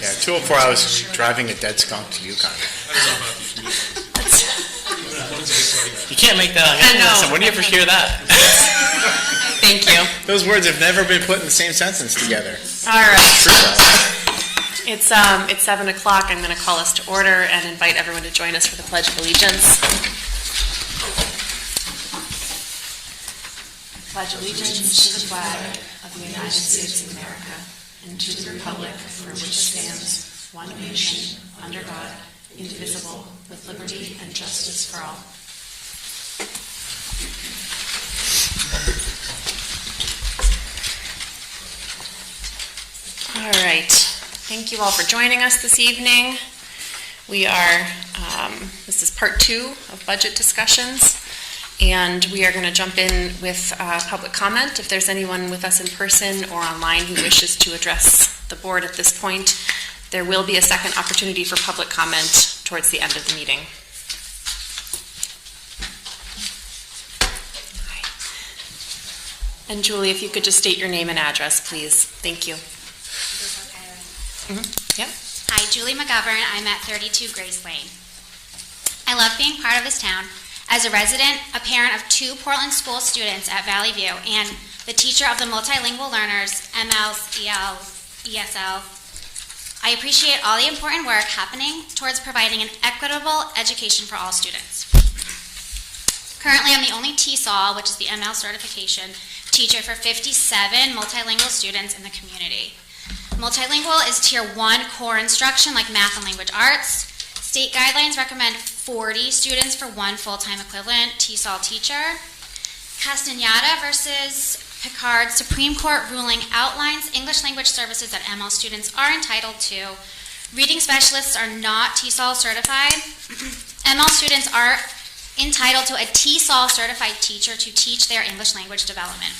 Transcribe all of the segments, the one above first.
Yeah, 204, I was driving a dead skunk to Yukon. You can't make that up. I know. Listen, when do you ever hear that? Thank you. Those words have never been put in the same sentence together. All right. It's 7 o'clock. I'm going to call us to order and invite everyone to join us for the Pledge of Allegiance. Pledge allegiance to the flag of the United States of America and to the republic for which stands one nation under God, indivisible, with liberty and justice for all. All right. Thank you all for joining us this evening. We are, this is part 2 of budget discussions, and we are going to jump in with public comment. If there's anyone with us in person or online who wishes to address the board at this point, there will be a second opportunity for public comment towards the end of the meeting. And Julie, if you could just state your name and address, please. Thank you. Yep. Hi, Julie McGovern. I'm at 32 Grace Lane. I love being part of this town. As a resident, a parent of 2 Portland school students at Valley View, and the teacher of the multilingual learners, MLs, ELs, ESL, I appreciate all the important work happening towards providing an equitable education for all students. Currently, I'm the only TESOL, which is the ML certification, teacher for 57 multilingual students in the community. Multilingual is Tier 1 core instruction like math and language arts. State guidelines recommend 40 students for 1 full-time equivalent TESOL teacher. Castaneda versus Picard Supreme Court ruling outlines English language services that ML students are entitled to. Reading specialists are not TESOL certified. ML students are entitled to a TESOL certified teacher to teach their English language development.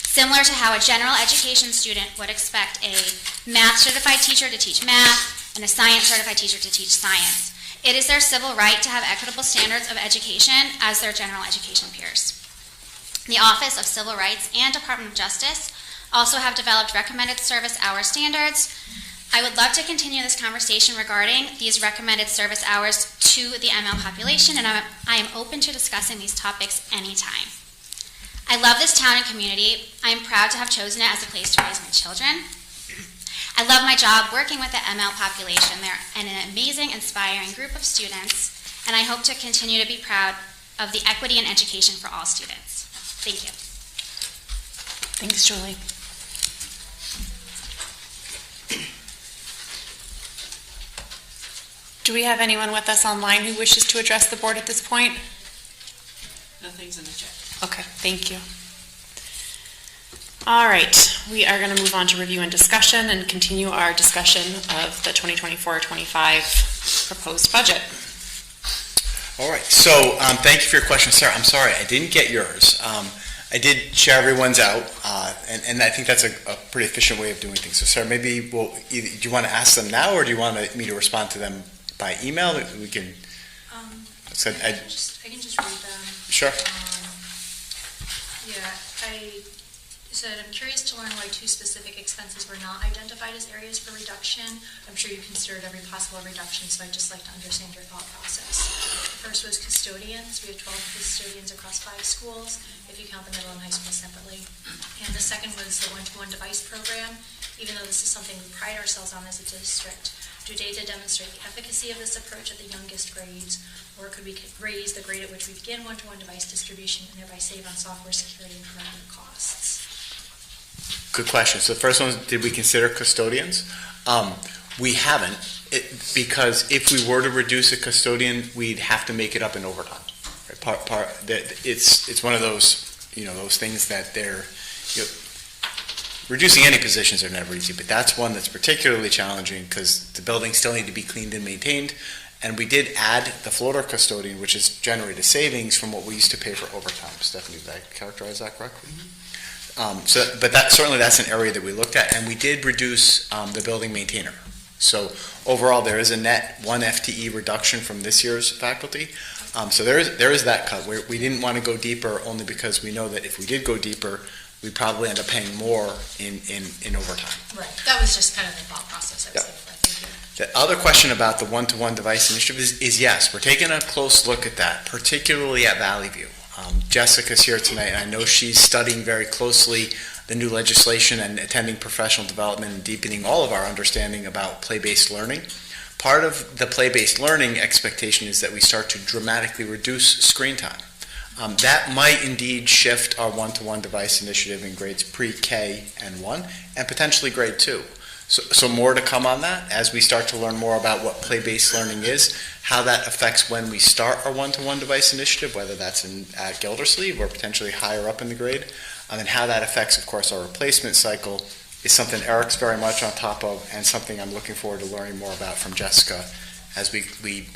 Similar to how a general education student would expect a math certified teacher to teach math and a science certified teacher to teach science. It is their civil right to have equitable standards of education as their general education peers. The Office of Civil Rights and Department of Justice also have developed recommended service hour standards. I would love to continue this conversation regarding these recommended service hours to the ML population, and I am open to discussing these topics anytime. I love this town and community. I am proud to have chosen it as a place to raise my children. I love my job working with the ML population. They're an amazing, inspiring group of students, and I hope to continue to be proud of the equity and education for all students. Thank you. Thanks, Julie. Do we have anyone with us online who wishes to address the board at this point? Nothing's in the chat. Okay, thank you. All right, we are going to move on to review and discussion and continue our discussion of the 2024-25 proposed budget. All right, so thank you for your question, Sarah. I'm sorry, I didn't get yours. I did share everyone's out, and I think that's a pretty efficient way of doing things. So, Sarah, maybe do you want to ask them now, or do you want me to respond to them by email? We can. I can just read them. Sure. I said, I'm curious to learn why 2 specific expenses were not identified as areas for reduction. I'm sure you considered every possible reduction, so I'd just like to understand your thought process. The first was custodians. We have 12 custodians across 5 schools, if you count the middle and high school separately. And the second was the one-to-one device program. Even though this is something we pride ourselves on as a district, do data demonstrate the efficacy of this approach at the youngest grades, or could we raise the grade at which we begin one-to-one device distribution and thereby save on software security and hardware costs? Good question. So the first one, did we consider custodians? We haven't, because if we were to reduce a custodian, we'd have to make it up in overtime. Right? It's one of those, those things that they're, reducing any positions are never easy, but that's one that's particularly challenging because the buildings still need to be cleaned and maintained. And we did add the floater custodian, which has generated savings from what we used to pay for overtime. Stephanie, did I characterize that correctly? Mm-hmm. But that's an area that we looked at, and we did reduce the building maintainer. So overall, there is a net 1 FTE reduction from this year's faculty. So there is that cut. We didn't want to go deeper only because we know that if we did go deeper, we probably end up paying more in overtime. Right, that was just kind of the thought process I was Yep. thinking. Thank you. The other question about the one-to-one device initiative is yes, we're taking a close look at that, particularly at Valley View. Jessica's here tonight, and I know she's studying very closely the new legislation and attending professional development and deepening all of our understanding about play-based learning. Part of the play-based learning expectation is that we start to dramatically reduce screen time. That might indeed shift our one-to-one device initiative in grades pre-K and 1, and potentially grade 2. So more to come on that as we start to learn more about what play-based learning is, how that affects when we start our one-to-one device initiative, whether that's at Gildersleeve or potentially higher up in the grade, and how that affects, of course, our replacement cycle is something Eric's very much on top of, and something I'm looking forward to learning more about from Jessica as we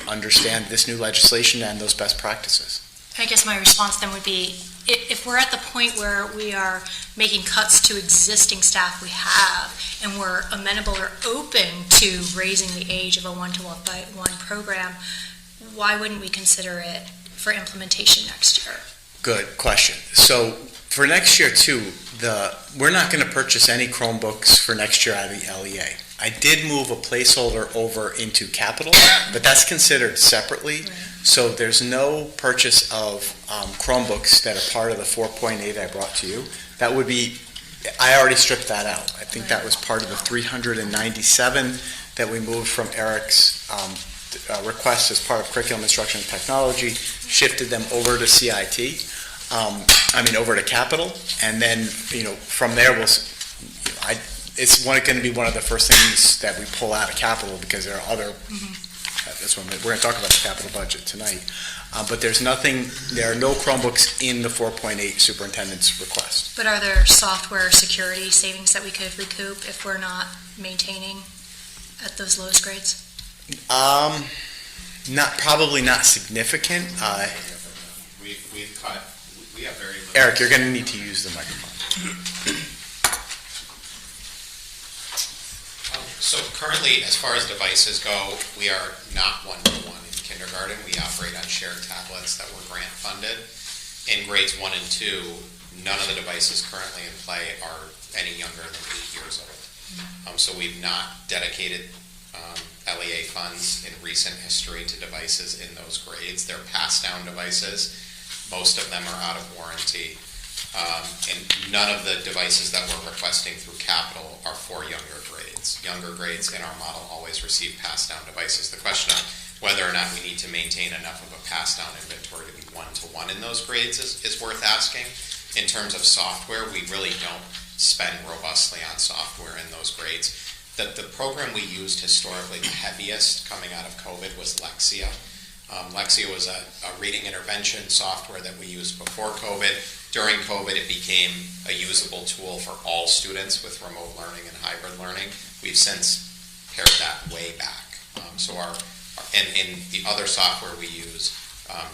understand this new legislation and those best practices. I guess my response then would be, if we're at the point where we are making cuts to existing staff we have, and we're amenable or open to raising the age of a one-to-one program, why wouldn't we consider it for implementation next year? Good question. So for next year too, we're not going to purchase any Chromebooks for next year out of the LEA. I did move a placeholder over into capital, but that's considered separately. Right. So there's no purchase of Chromebooks that are part of the 4.8 I brought to you. That would be, I already stripped that out. I think that was part of the 397 that we moved from Eric's request as part of curriculum instruction and technology, shifted them over to CIT, over to capital, and then, from there it's going to be one of the first things that we pull out of capital because there are other, that's when we're going to talk about the capital budget tonight. But there are no Chromebooks in the 4.8 superintendent's request. But are there software security savings that we could recoup if we're not maintaining at those lowest grades? Probably not significant. We have very little. Eric, you're going to need to use the microphone. So currently, as far as devices go, we are not one-to-one in kindergarten. We operate on shared tablets that were grant funded. In grades 1 and 2, none of the devices currently in play are any younger than 8 years old. So we've not dedicated LEA funds in recent history to devices in those grades. They're pass-down devices. Most of them are out of warranty. And none of the devices that we're requesting through capital are for younger grades. Younger grades in our model always receive pass-down devices. The question on whether or not we need to maintain enough of a pass-down inventory to be one-to-one in those grades is worth asking. In terms of software, we really don't spend robustly on software in those grades. The program we used historically, the heaviest coming out of COVID, was Lexia. Lexia was a reading intervention software that we used before COVID. During COVID, it became a usable tool for all students with remote learning and hybrid learning. We've since pared that way back. And the other software we use,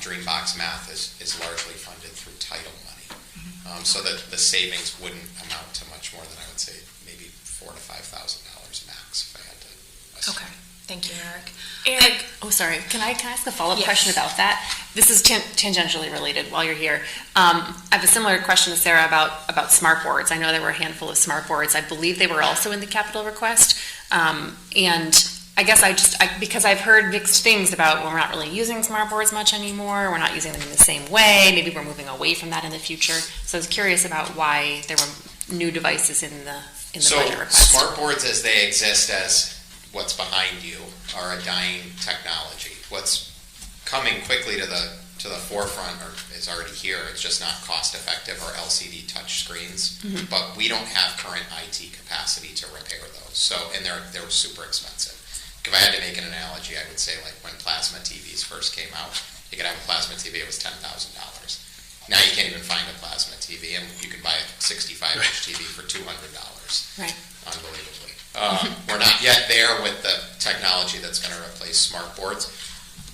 Dreambox Math, is largely funded through title money. So that the savings wouldn't amount to much more than, I would say, maybe $4,000 to $5,000 max if I had to estimate. Okay, thank you, Eric. Eric, Sorry, can I ask a follow-up question about that? This is tangentially related while you're here. I have a similar question to Sarah about smart boards. I know there were a handful of smart boards. I believe they were also in the capital request. And I guess because I've heard mixed things about, well, we're not really using smart boards much anymore. We're not using them in the same way. Maybe we're moving away from that in the future. So I was curious about why there were new devices in the budget request. Smart boards as they exist as what's behind you are a dying technology. What's coming quickly to the forefront is already here. It's just not cost effective or LCD touch screens. But we don't have current IT capacity to repair those. And they're super expensive. If I had to make an analogy, I would say like when plasma TVs first came out, you could have a plasma TV, it was $10,000. Now you can't even find a plasma TV, and you can buy a 65-inch TV for $200. Right. Unbelievably. We're not yet there with the technology that's going to replace smart boards.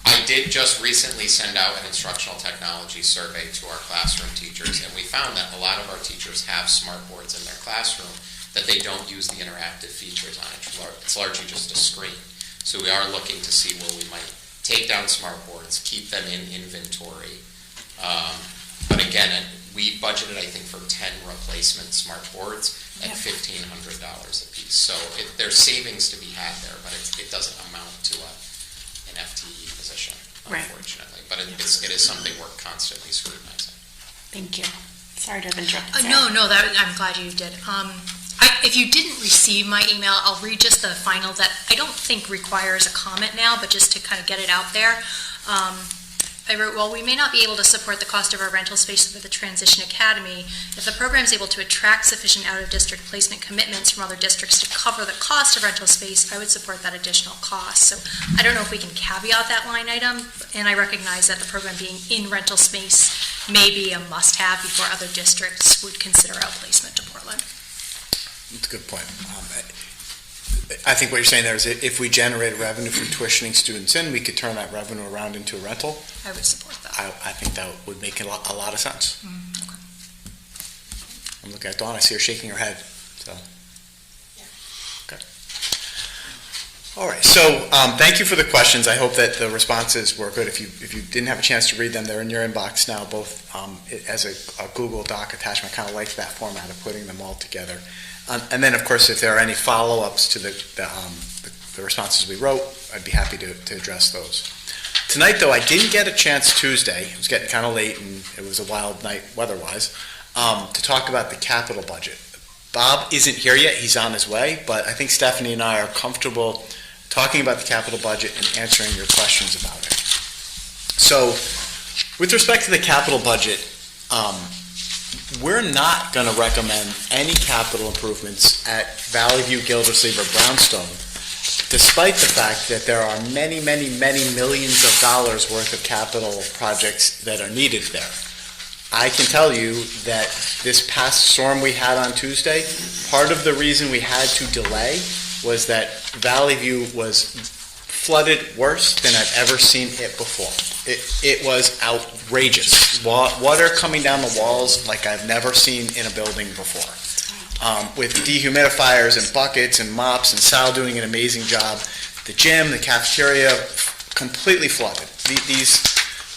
I did just recently send out an instructional technology survey to our classroom teachers, and we found that a lot of our teachers have smart boards in their classroom that they don't use the interactive features on it. It's largely just a screen. So we are looking to see where we might take down smart boards, keep them in inventory. But again, we budgeted, I think, for 10 replacement smart boards at Yep. $1,500 a piece. So there's savings to be had there, but it doesn't amount to an FTE position, Right. unfortunately. But it is something we're constantly scrutinizing. Thank you. Sorry to have interrupted. Sarah. No, I'm glad you did. If you didn't receive my email, I'll read just the final that I don't think requires a comment now, but just to kind of get it out there. I wrote, while we may not be able to support the cost of our rental space with the Transition Academy, if the program is able to attract sufficient out-of-district placement commitments from other districts to cover the cost of rental space, I would support that additional cost. So I don't know if we can caveat that line item, and I recognize that the program being in rental space may be a must-have before other districts would consider outplacement to Portland. That's a good point. I think what you're saying there is if we generate revenue from tuitioning students in, we could turn that revenue around into a rental. I would support that. I think that would make a lot of sense. Okay. I'm looking at Dawn, I see her shaking her head, so. Okay. All right, so thank you for the questions. I hope that the responses were good. If you didn't have a chance to read them, they're in your inbox now, both as a Google Doc attachment. I kind of like that format of putting them all together. And then, of course, if there are any follow-ups to the responses we wrote, I'd be happy to address those. Tonight, though, I didn't get a chance Tuesday. It was getting kind of late, and it was a wild night weather-wise, to talk about the capital budget. Bob isn't here yet. He's on his way, but I think Stephanie and I are comfortable talking about the capital budget and answering your questions about it. So, with respect to the capital budget, we're not going to recommend any capital improvements at Valley View, Gildersleeve, or Brownstone, despite the fact that there are many, many, many millions of dollars worth of capital projects that are needed there. I can tell you that this past storm we had on Tuesday, part of the reason we had to delay was that Valley View was flooded worse than I've ever seen it before. It was outrageous. Water coming down the walls like I've never seen in a building before. With dehumidifiers and buckets and mops, and Sal doing an amazing job. The gym, the cafeteria, completely flooded.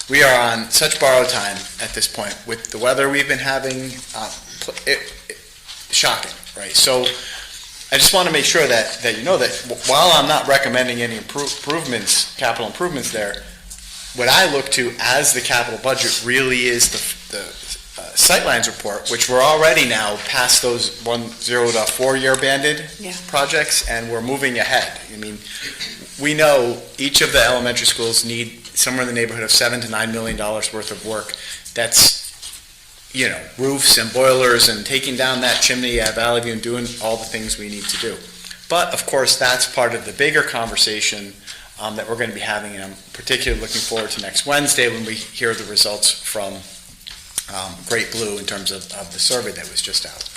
We are on such borrowed time at this point with the weather we've been having. Shocking, right? So I just want to make sure that you know that while I'm not recommending any capital improvements there, what I look to as the capital budget really is the Sightlines report, which we're already now past those 0 to 4 year banded projects, and we're moving ahead. I mean, we know each of the elementary schools need somewhere in the neighborhood of $7 to $9 million worth of work. That's, roofs and boilers and taking down that chimney at Valley View and doing all the things we need to do. But of course, that's part of the bigger conversation that we're going to be having, and I'm particularly looking forward to next Wednesday when we hear the results from Great Blue in terms of the survey that was just out.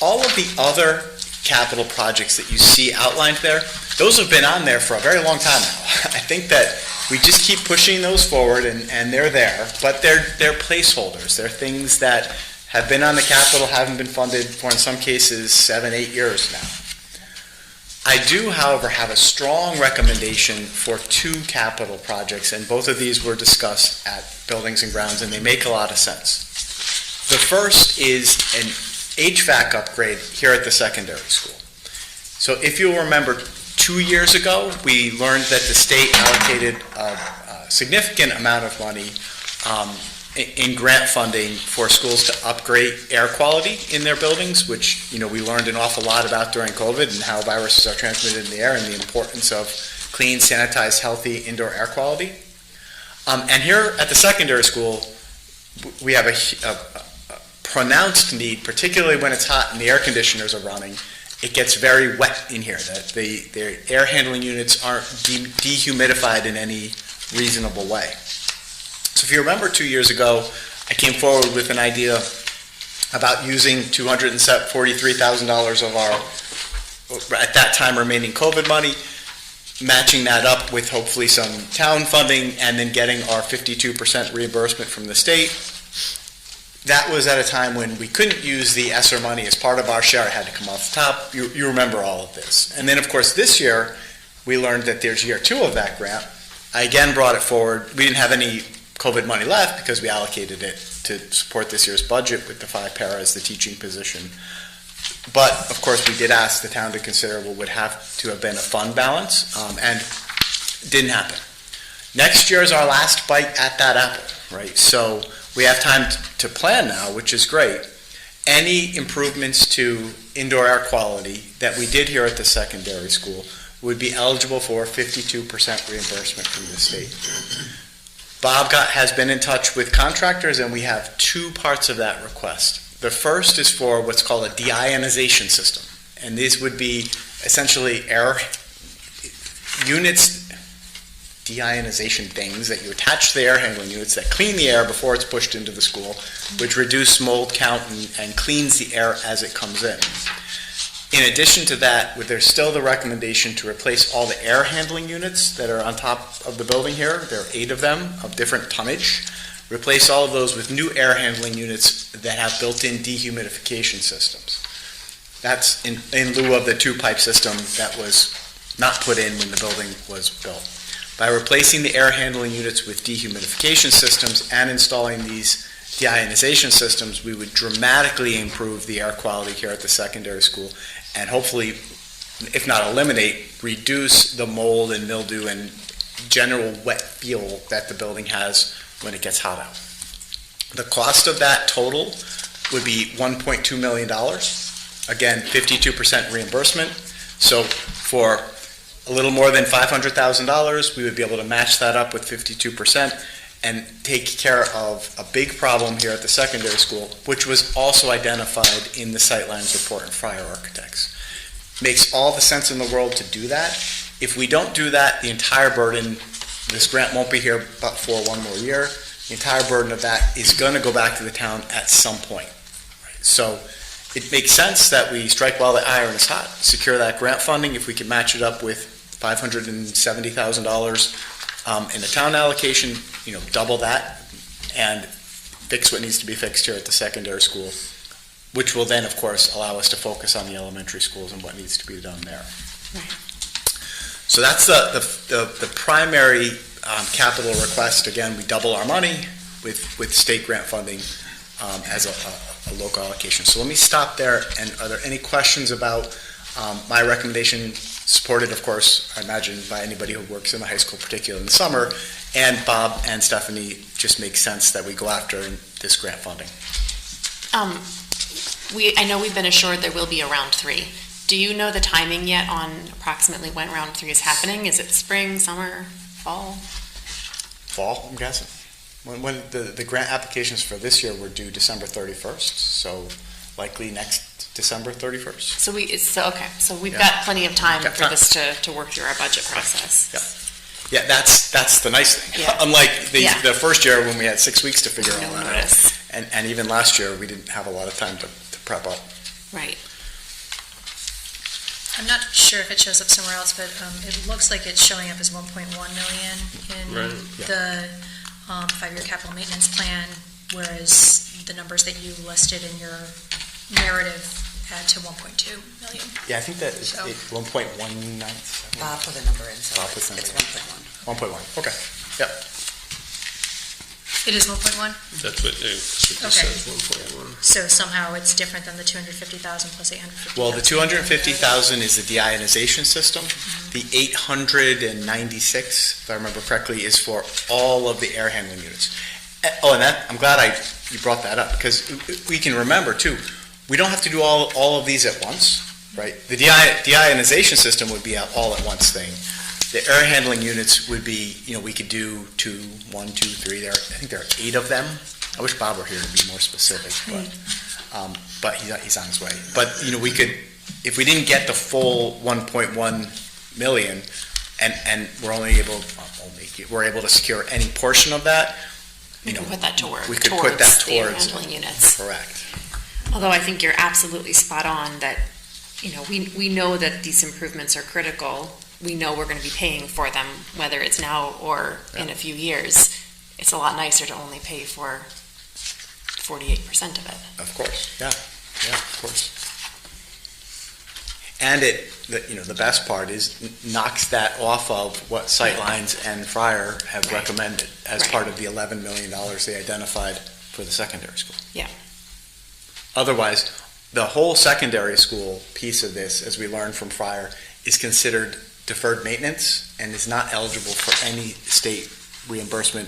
All of the other capital projects that you see outlined there, those have been on there for a very long time now. I think that we just keep pushing those forward, and they're there, but they're placeholders. They're things that have been on the capital, haven't been funded for, in some cases, 7-8 years now. I do, however, have a strong recommendation for 2 capital projects, and both of these were discussed at Buildings and Grounds, and they make a lot of sense. The first is an HVAC upgrade here at the secondary school. So if you'll remember, 2 years ago, we learned that the state allocated a significant amount of money in grant funding for schools to upgrade air quality in their buildings, which, we learned an awful lot about during COVID and how viruses are transmitted in the air and the importance of clean, sanitized, healthy indoor air quality. And here at the secondary school, we have a pronounced need, particularly when it's hot and the air conditioners are running. It gets very wet in here. The air handling units aren't dehumidified in any reasonable way. So if you remember 2 years ago, I came forward with an idea about using $243,000 of our, at that time, remaining COVID money, matching that up with hopefully some town funding, and then getting our 52% reimbursement from the state. That was at a time when we couldn't use the ESSER money as part of our share. It had to come off the top. You remember all of this. And then, of course, this year, we learned that there's year 2 of that grant. I again brought it forward. We didn't have any COVID money left because we allocated it to support this year's budget with the 5 paras, the teaching position. But, of course, we did ask the town to consider what would have to have been a fund balance, and it didn't happen. Next year is our last bite at that apple, right? So we have time to plan now, which is great. Any improvements to indoor air quality that we did here at the secondary school would be eligible for 52% reimbursement from the state. Bob has been in touch with contractors, and we have 2 parts of that request. The first is for what's called a deionization system, and these would be essentially air units, deionization things that you attach to the air handling units that clean the air before it's pushed into the school, which reduce mold count and cleans the air as it comes in. In addition to that, there's still the recommendation to replace all the air handling units that are on top of the building here. There are 8 of them of different tonnage. Replace all of those with new air handling units that have built-in dehumidification systems. That's in lieu of the 2-pipe system that was not put in when the building was built. By replacing the air handling units with dehumidification systems and installing these deionization systems, we would dramatically improve the air quality here at the secondary school and hopefully, if not eliminate, reduce the mold and mildew and general wet feel that the building has when it gets hot out. The cost of that total would be $1.2 million. Again, 52% reimbursement. So for a little more than $500,000, we would be able to match that up with 52% and take care of a big problem here at the secondary school, which was also identified in the Sightlines report and Fryer Architects. Makes all the sense in the world to do that. If we don't do that, the entire burden, this grant won't be here but for 1 more year. The entire burden of that is going to go back to the town at some point. Right? So it makes sense that we strike while the iron is hot, secure that grant funding. If we can match it up with $570,000 in the town allocation, double that and fix what needs to be fixed here at the secondary school, which will then, of course, allow us to focus on the elementary schools and what needs to be done there. Right. So that's the primary capital request. Again, we double our money with state grant funding as a local allocation. So let me stop there. And are there any questions about my recommendation, supported, of course, I imagine, by anybody who works in the high school, particularly in the summer, and Bob and Stephanie, just makes sense that we go after this grant funding? I know we've been assured there will be a round 3. Do you know the timing yet on approximately when round 3 is happening? Is it spring, summer, fall? Fall, I'm guessing. When the grant applications for this year were due December 31st, so likely next December 31st. So we've got plenty of time for this to work through our budget process. Yeah, that's the nice thing. Yeah. Unlike the first year when we had 6 weeks to figure all that Notice. out. And even last year, we didn't have a lot of time to prep up. Right. I'm not sure if it shows up somewhere else, but it looks like it's showing up as 1.1 million in the 5-year capital maintenance plan, whereas the numbers that you listed in your narrative add to 1.2 million. Yeah, I think that is So- 1.197. Bob put a number in, so Bob put it's something in. 1.1. 1.1, okay. Yep. It is 1.1? That's what it says, 1.1. So somehow it's different than the 250,000 plus 850,000? Well, the 250,000 is the deionization system. The 896, if I remember correctly, is for all of the air handling units. Oh, and that, I'm glad you brought that up, because we can remember, too, we don't have to do all of these at once, right? The deionization system would be an all-at-once thing. The air handling units would be, we could do 2, 1, 2, 3. I think there are 8 of them. I wish Bob were here to be more specific, but he's on his way. But, we could, if we didn't get the full 1.1 million, and we're able to secure any portion of that, We can put that to work. we could put that the air towards handling units. Correct. Although I think you're absolutely spot on that, we know that these improvements are critical. We know we're going to be paying for them, whether it's now or in a few years. It's a lot nicer to only pay for 48% of it. Of course, yeah, of course. And the best part is knocks that off of what Sightlines and Fryer have Right. recommended as Right. part of the $11 million they identified for the secondary school. Yeah. Otherwise, the whole secondary school piece of this, as we learned from Fryer, is considered deferred maintenance and is not eligible for any state reimbursement.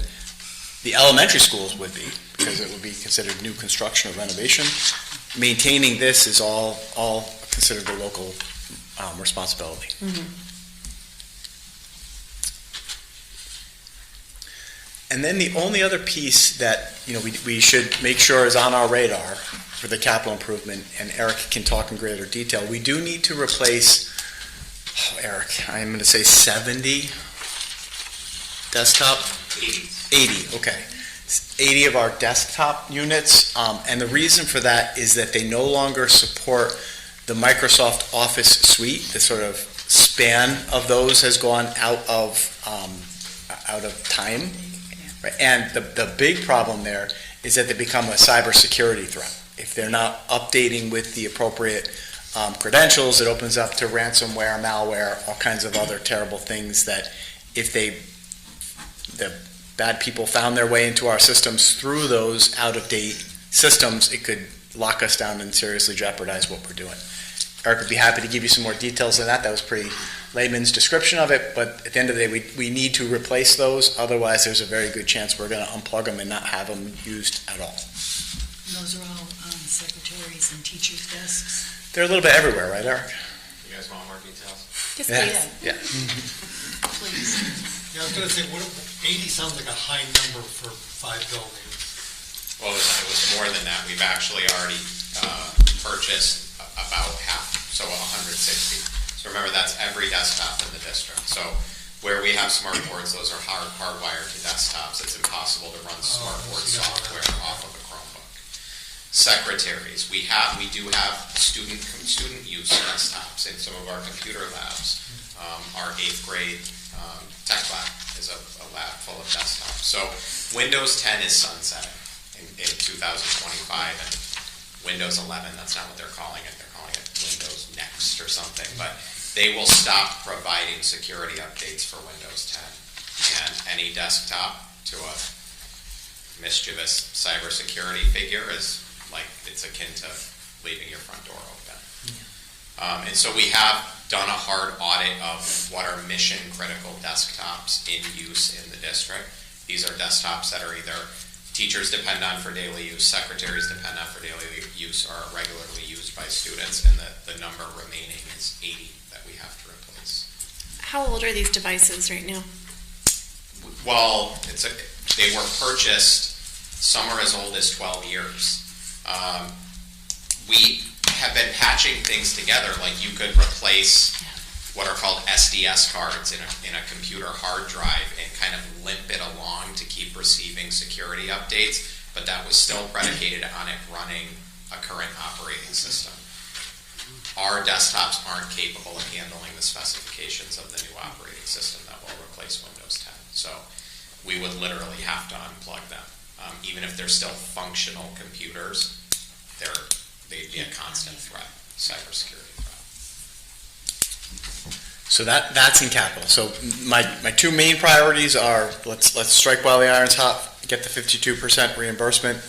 The elementary schools would be, because it would be considered new construction or renovation. Maintaining this is all considered a local responsibility. And then the only other piece that we should make sure is on our radar for the capital improvement, and Eric can talk in greater detail, we do need to replace, Eric, I'm going to say 70 desktop? 80, okay. 80 of our desktop units, and the reason for that is that they no longer support the Microsoft Office suite. The sort of span of those has gone out of time. Right? And the big problem there is that they become a cybersecurity threat. If they're not updating with the appropriate credentials, it opens up to ransomware, malware, all kinds of other terrible things that if the bad people found their way into our systems through those out-of-date systems, it could lock us down and seriously jeopardize what we're doing. Eric would be happy to give you some more details on that. That was pretty layman's description of it, but at the end of the day, we need to replace those. Otherwise, there's a very good chance we're going to unplug them and not have them used at all. And those are all secretaries and teachers' desks. They're a little bit everywhere, right, Eric? You guys want more details? Yes, Yeah. please. Yeah. Please. Yeah, I was gonna say, 80 sounds like a high number for 5 buildings. Well, it was more than that. We've actually already purchased about half, so 160. So remember, that's every desktop in the district. So where we have smart boards, those are hardwired to desktops. It's impossible to run smart board software off of a Chromebook. Secretaries, we do have student use desktops in some of our computer labs. Our 8th grade tech lab is a lab full of desktops. So Windows 10 is sunsetting in 2025, and Windows 11, that's not what they're calling it. They're calling it Windows Next or something, but they will stop providing security updates for Windows 10. And any desktop to a mischievous cybersecurity figure is like, it's akin to leaving your front door open. And so we have done a hard audit of what are mission critical desktops in use in the district. These are desktops that are either teachers depend on for daily use, secretaries depend on for daily use, or are regularly used by students, and the number remaining is 80 that we have to replace. How old are these devices right now? Well, they were purchased, some are as old as 12 years. We have been patching things together, like you could replace what are called SDS cards in a computer hard drive and kind of limp it along to keep receiving security updates, but that was still predicated on it running a current operating system. Our desktops aren't capable of handling the specifications of the new operating system that will replace Windows 10. So we would literally have to unplug them. Even if they're still functional computers, they'd be a constant threat, cybersecurity threat. So that's in capital. So my two main priorities are let's strike while the iron's hot, get the 52% reimbursement,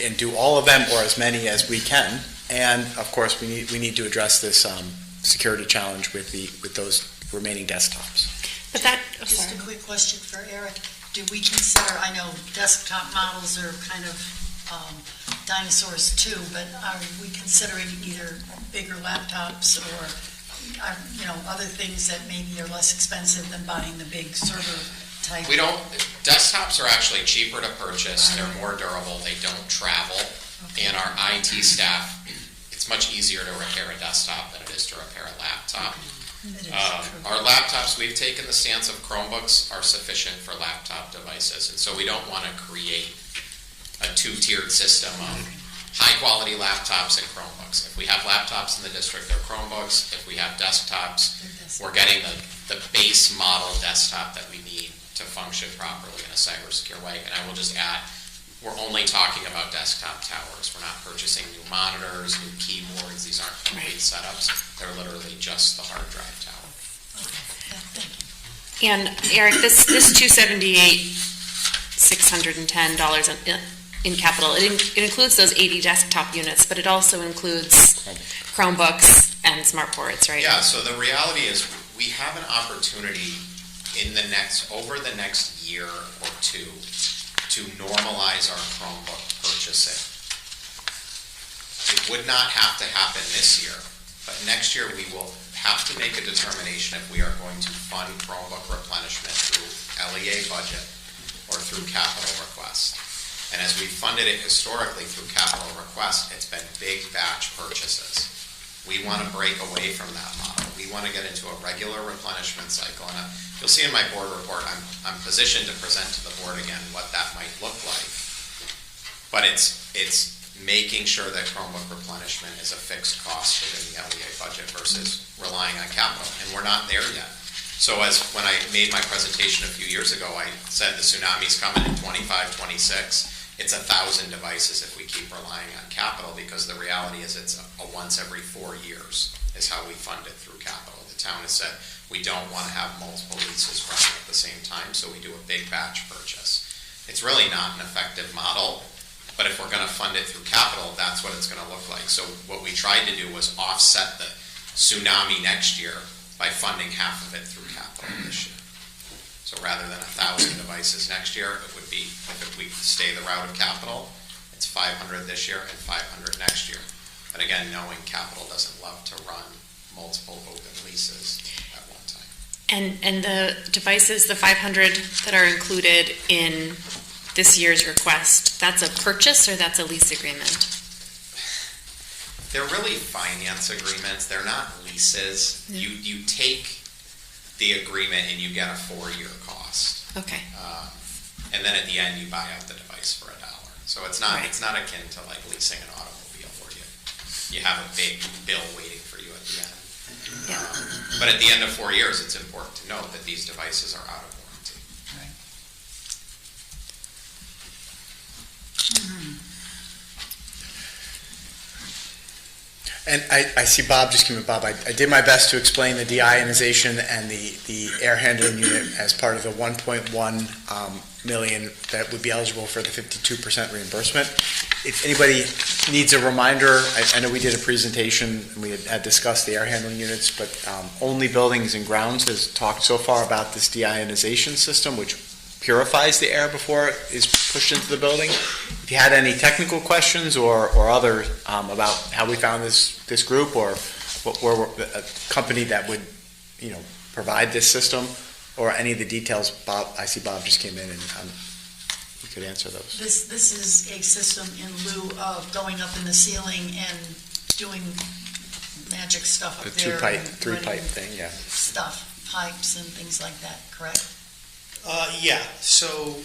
and do all of them or as many as we can. And of course, we need to address this security challenge with those remaining desktops. But that, Just a quick question for Eric. Do we consider, I know desktop models are kind of dinosaurs too, but are we considering either bigger laptops or other things that maybe are less expensive than buying the big server type? Desktops are actually cheaper to purchase, they're more durable, they don't travel, and our IT staff, it's much easier to repair a desktop than it is to repair a laptop. Our laptops, we've taken the stance of Chromebooks are sufficient for laptop devices, and so we don't want to create a two-tiered system of high-quality laptops and Chromebooks. If we have laptops in the district, they're Chromebooks. If we have desktops, we're getting the base model desktop that we need to function properly in a cyber secure way. And I will just add, we're only talking about desktop towers. We're not purchasing new monitors, new keyboards. These aren't complete setups. They're literally just the hard drive tower. Yeah, thank you. And Eric, this $278,610 in capital, it includes those 80 desktop units, but it also includes Chromebooks and smart boards, right? Yeah, so the reality is we have an opportunity over the next year or two to normalize our Chromebook purchasing. It would not have to happen this year, but next year we will have to make a determination if we are going to fund Chromebook replenishment through LEA budget or through capital request. And as we funded it historically through capital request, it's been big batch purchases. We want to break away from that model. We want to get into a regular replenishment cycle. And you'll see in my board report, I'm positioned to present to the board again what that might look like. But it's making sure that Chromebook replenishment is a fixed cost within the LEA budget versus relying on capital. And we're not there yet. So when I made my presentation a few years ago, I said the tsunami's coming in 25, 26. It's 1,000 devices if we keep relying on capital, because the reality is it's a once every 4 years is how we fund it through capital. The town has said we don't want to have multiple leases running at the same time, so we do a big batch purchase. It's really not an effective model, but if we're going to fund it through capital, that's what it's going to look like. So what we tried to do was offset the tsunami next year by funding half of it through capital this year. So rather than 1,000 devices next year, it would be, if we stay the route of capital, it's 500 this year and 500 next year. But again, knowing capital doesn't love to run multiple open leases at one time. And the devices, the 500 that are included in this year's request, that's a purchase or that's a lease agreement? They're really finance agreements. They're not leases. You take the agreement and you get a 4-year cost. Okay. And then at the end, you buy out the device for $1. So it's not akin to like leasing an automobile where you have a big bill waiting for you at the end. Yeah. But at the end of 4 years, it's important to note that these devices are out of warranty. Right. And I see Bob, just give me Bob, I did my best to explain the deionization and the air handling unit as part of the 1.1 million that would be eligible for the 52% reimbursement. If anybody needs a reminder, I know we did a presentation and we had discussed the air handling units, but Only Buildings and Grounds has talked so far about this deionization system, which purifies the air before it is pushed into the building. If you had any technical questions or other about how we found this group or what we're a company that would provide this system or any of the details, Bob, I see Bob just came in and we could answer those. This is a system in lieu of going up in the ceiling and doing magic stuff up The there. three-pipe thing, yeah. Stuff, pipes and things like that, correct? Yeah, so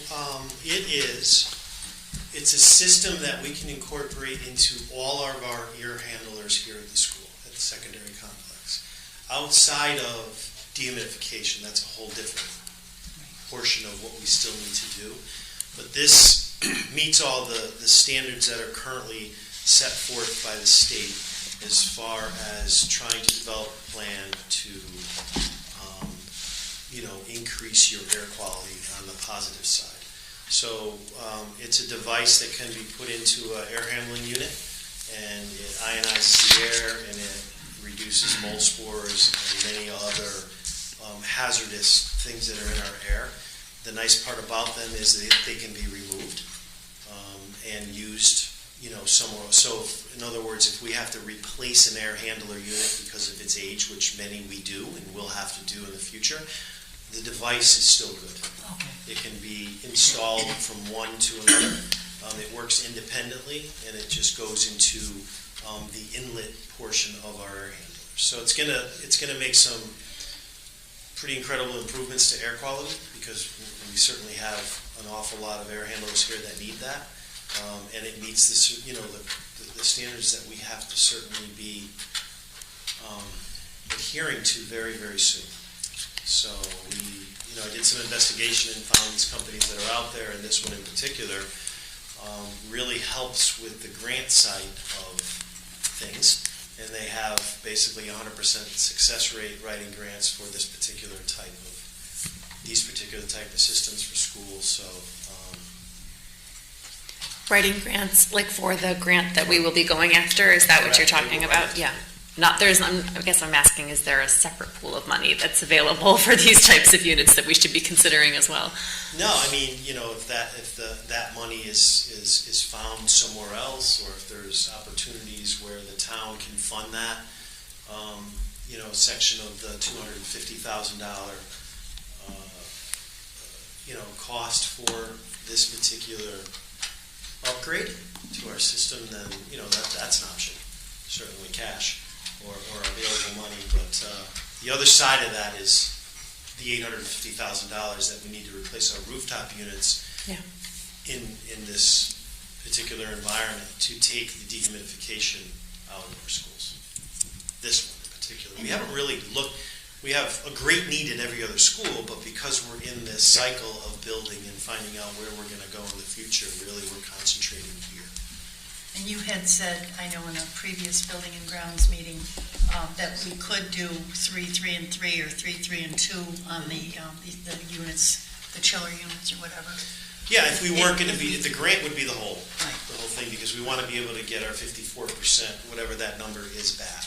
it's a system that we can incorporate into all of our air handlers here at the school, at the secondary complex. Outside of dehumidification, that's a whole different portion of what we still need to do. But this meets all the standards that are currently set forth by the state as far as trying to develop a plan to increase your air quality on the positive side. So it's a device that can be put into an air handling unit, and it ionizes the air, and it reduces mold spores and many other hazardous things that are in our air. The nice part about them is that they can be removed and used somewhere. So in other words, if we have to replace an air handler unit because of its age, which many we do and will have to do in the future, the device is still good. Okay. It can be installed from one to another. It works independently, and it just goes into the inlet portion of our air handler. So it's gonna make some pretty incredible improvements to air quality, because we certainly have an awful lot of air handlers here that need that, and it meets the standards that we have to certainly be adhering to very, very soon. So I did some investigation and found these companies that are out there, and this one in particular, really helps with the grant side of things. And they have basically 100% success rate writing grants for these particular type of systems for schools. So, Writing grants, like for the grant that we will be going after, is that what you're Correct. talking about? Yeah. Not, I guess I'm asking, is there a separate pool of money that's available for these types of units that we should be considering as well? no, I mean, if that money is found somewhere else, or if there's opportunities where the town can fund that, a section of the $250,000 cost for this particular upgrade to our system, then that's an option. Certainly cash or available money, but the other side of that is the $850,000 that we need to replace our rooftop units Yeah. in this particular environment to take the dehumidification out of our schools. This one in particular. We haven't really looked, we have a great need in every other school, but because we're in this cycle of building and finding out where we're going to go in the future, really we're concentrating here. And you had said, I know in a previous building and grounds meeting, that we could do 3, 3, and 3, or 3, 3, and 2 on the units, the chiller units or whatever. Yeah, if we weren't going to be, the grant would be the whole Right. thing, because we want to be able to get our 54%, whatever that number is, back.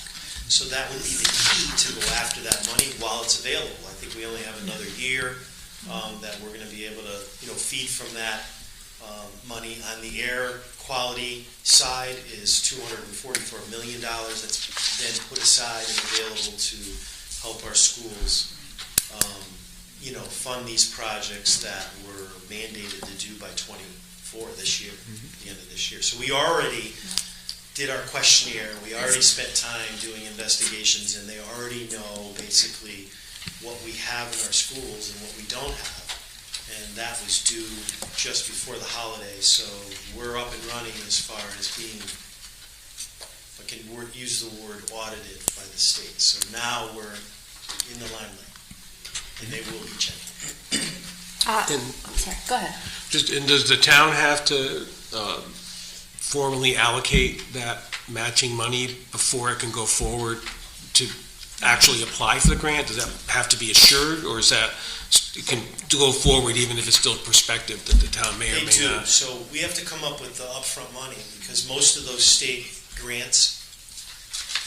So that would be the key to go after that money while it's available. I think we only have another year that we're going to be able to, feed from that money. On the air quality side is $244 million that's then put aside and available to help our schools, fund these projects that were mandated to do by 24 this year, the end of this year. So we already did our questionnaire, we already spent time doing investigations, and they already know basically what we have in our schools and what we don't have. And that was due just before the holidays, so we're up and running as far as being, if I can use the word, audited by the state. So now we're in the limelight, and they will be checking. Sorry, go ahead. And does the town have to formally allocate that matching money before it can go forward to actually apply for the grant? Does that have to be assured, or is that, it can go forward even if it's still prospective that the town may or They may do, not? so we have to come up with the upfront money, because most of those state grants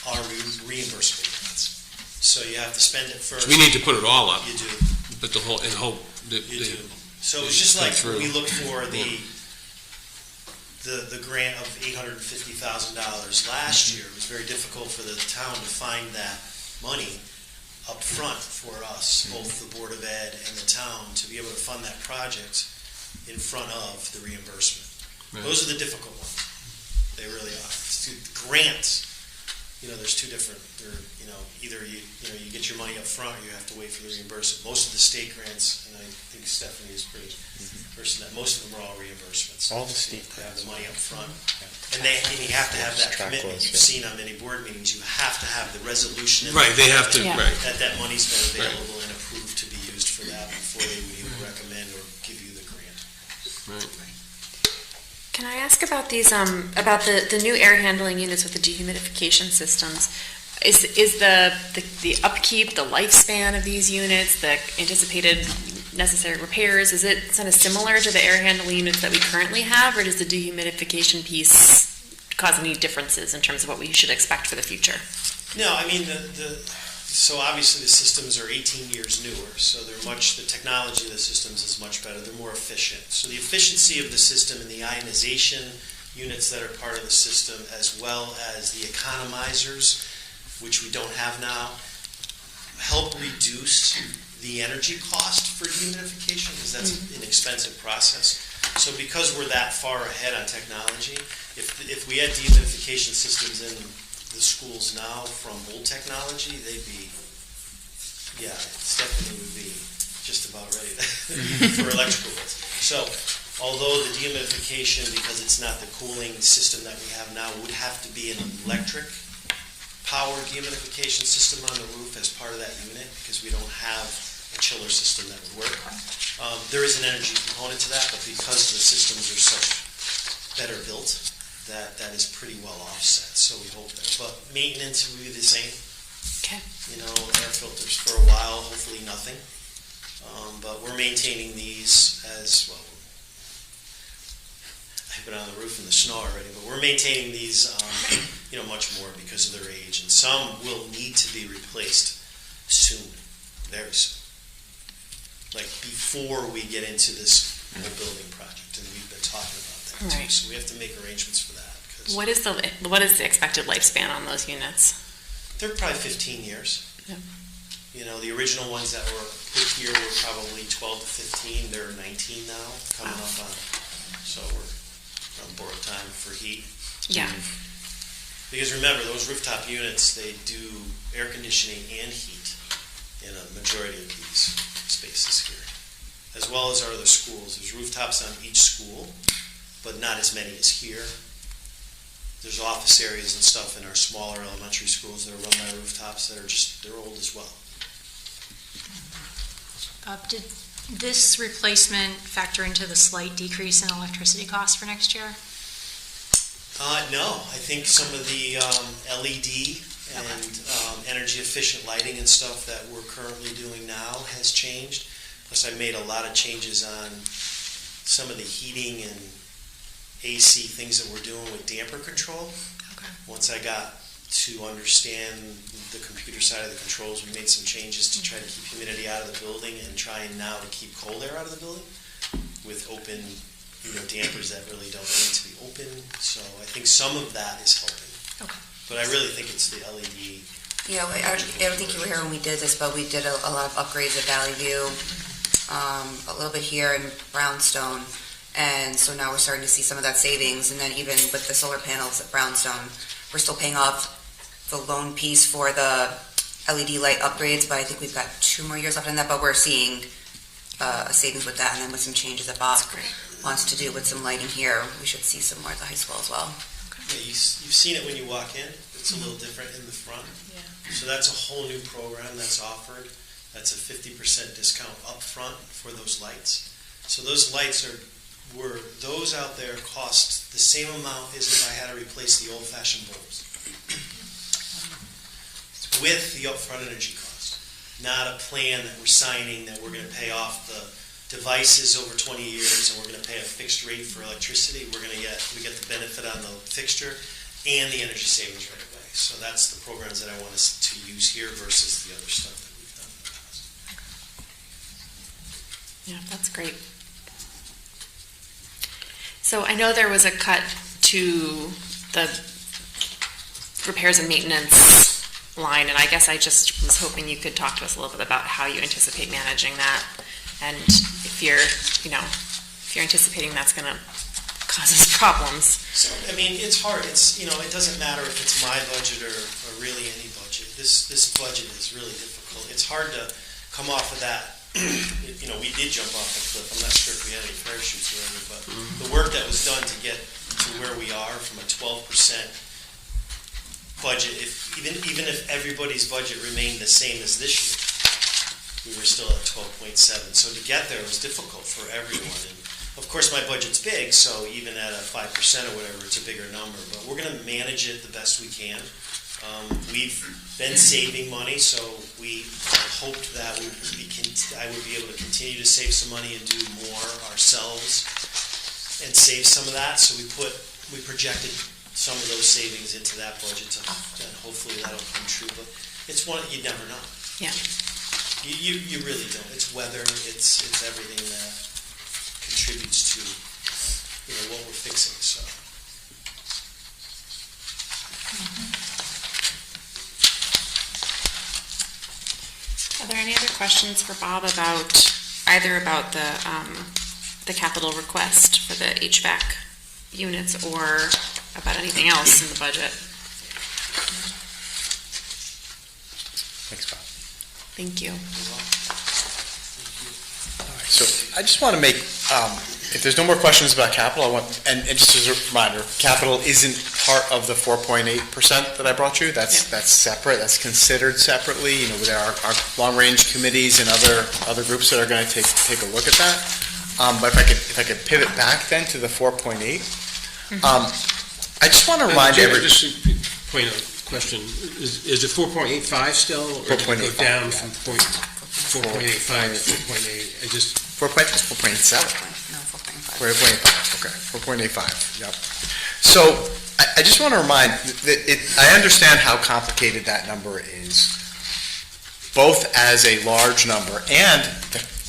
are reimbursable grants. So you have to spend it first. So we need to put it all up, You do. but the whole, and hope that You do. they, So it's just like Through. we looked for the grant of $850,000 last year. It was very difficult for the town to find that money up front for us, both the Board of Ed and the town, to be able to fund that project in front of the reimbursement. Right. Those are the difficult ones. They really are. Grants, there's two different, either you get your money up front or you have to wait for the reimbursement. Most of the state grants, and I think Stephanie is pretty person that most of them are all reimbursements. All the state You have the grants. money up front. And you have to have that commitment. You've seen on many board meetings, you have to have the resolution. in right, they have to, Yeah. right. that money's been available and approved to be used for that before they would even recommend or give you the grant. Can I ask about these, about the new air handling units with the dehumidification systems? Is the upkeep, the lifespan of these units, the anticipated necessary repairs, is it kind of similar to the air handling units that we currently have, or does the dehumidification piece cause any differences in terms of what we should expect for the future? No, I mean, so obviously the systems are 18 years newer, so the technology of the systems is much better, they're more efficient. So the efficiency of the system and the ionization units that are part of the system, as well as the economizers, which we don't have now, help reduce the energy cost for dehumidification, because that's an expensive process. So because we're that far ahead on technology, if we had dehumidification systems in the schools now from old technology, Stephanie would be just about ready for electrical bills. So although the dehumidification, because it's not the cooling system that we have now, would have to be an electric powered dehumidification system on the roof as part of that unit, because we don't have a chiller system that would work. There is an energy component to that, but because the systems are such better built, that is pretty well offset, so we hope that. But maintenance will be the same. Okay. Air filters for a while, hopefully nothing. But we're maintaining these as well. I've been on the roof in the snow already, but we're maintaining these, much more because of their age. And some will need to be replaced soon, very soon. Like before we get into this whole building project, and we've been talking about that too. Right. So we have to make arrangements for that. 'Cause What is the expected lifespan on those units? they're probably 15 years. Yeah. The original ones that were put here were probably 12 to 15. They're 19 now, coming Wow. up on. So we're on borrowed time for heat. Yeah. Because remember, those rooftop units, they do air conditioning and heat in a majority of these spaces here, as well as our other schools. There's rooftops on each school, but not as many as here. There's office areas and stuff in our smaller elementary schools that are run by rooftops that are they're old as well. Did this replacement factor into the slight decrease in electricity costs for next year? No, I think some of the LED and energy efficient lighting and stuff that we're currently doing now has changed. Plus I made a lot of changes on some of the heating and AC things that we're doing with damper control. Okay. Once I got to understand the computer side of the controls, we made some changes to try to keep humidity out of the building and trying now to keep cold air out of the building with open dampers that really don't need to be open. So I think some of that is helping. Okay. But I really think it's the LED. I don't think you were here when we did this, but we did a lot of upgrades at Valley View, a little bit here in Brownstone, and so now we're starting to see some of that savings. And then even with the solar panels at Brownstone, we're still paying off the loan piece for the LED light upgrades, but I think we've got 2 more years left on that, but we're seeing a savings with that, and then with some changes that Bob wants to do with some lighting here, we should see some more at the high school as well. Yeah, you've seen it when you walk in. It's a little different in the front. Yeah. So that's a whole new program that's offered. That's a 50% discount up front for those lights. So those lights those out there cost the same amount as if I had to replace the old-fashioned bulbs. With the upfront energy cost. Not a plan that we're signing that we're going to pay off the devices over 20 years and we're going to pay a fixed rate for electricity. We get the benefit on the fixture and the energy savings right away. So that's the programs that I want us to use here versus the other stuff that we've done in the past. Yeah, that's great. So I know there was a cut to the repairs and maintenance line, and I guess I just was hoping you could talk to us a little bit about how you anticipate managing that, and if you're anticipating that's going to cause us problems. So, it's hard. It doesn't matter if it's my budget or really any budget. This budget is really difficult. It's hard to come off of that. We did jump off the cliff. I'm not sure if we had any parachutes or whatever, but the work that was done to get to where we are from a 12% budget, even if everybody's budget remained the same as this year, we were still at 12.7. So to get there was difficult for everyone. And of course, my budget's big, so even at a 5% or whatever, it's a bigger number. But we're going to manage it the best we can. We've been saving money, so we hoped that I would be able to continue to save some money and do more ourselves and save some of that. So we projected some of those savings into that budget, and hopefully that'll come true. But it's one you never know. Yeah. You really don't. It's weather. It's everything that contributes to what we're fixing. So. Are there any other questions for Bob about the capital request for the HVAC units or about anything else in the budget? Thanks, Bob. Thank you. All right, so I just want to make, if there's no more questions about capital, and just as a reminder, capital isn't part of the 4.8% that I brought you. That's separate. That's considered separately. With our long-range committees and other groups that are going to take a look at that. But if I could pivot back then to the 4.8, I just want to remind everybody. Just a point of question, is it 4.85 still? Or did it 4.85, go down yeah. from 4.85 to 4.8? I just, 4.7. No, 4.5. 4.85, okay, 4.85, yep. So, I just want to remind, I understand how complicated that number is, both as a large number and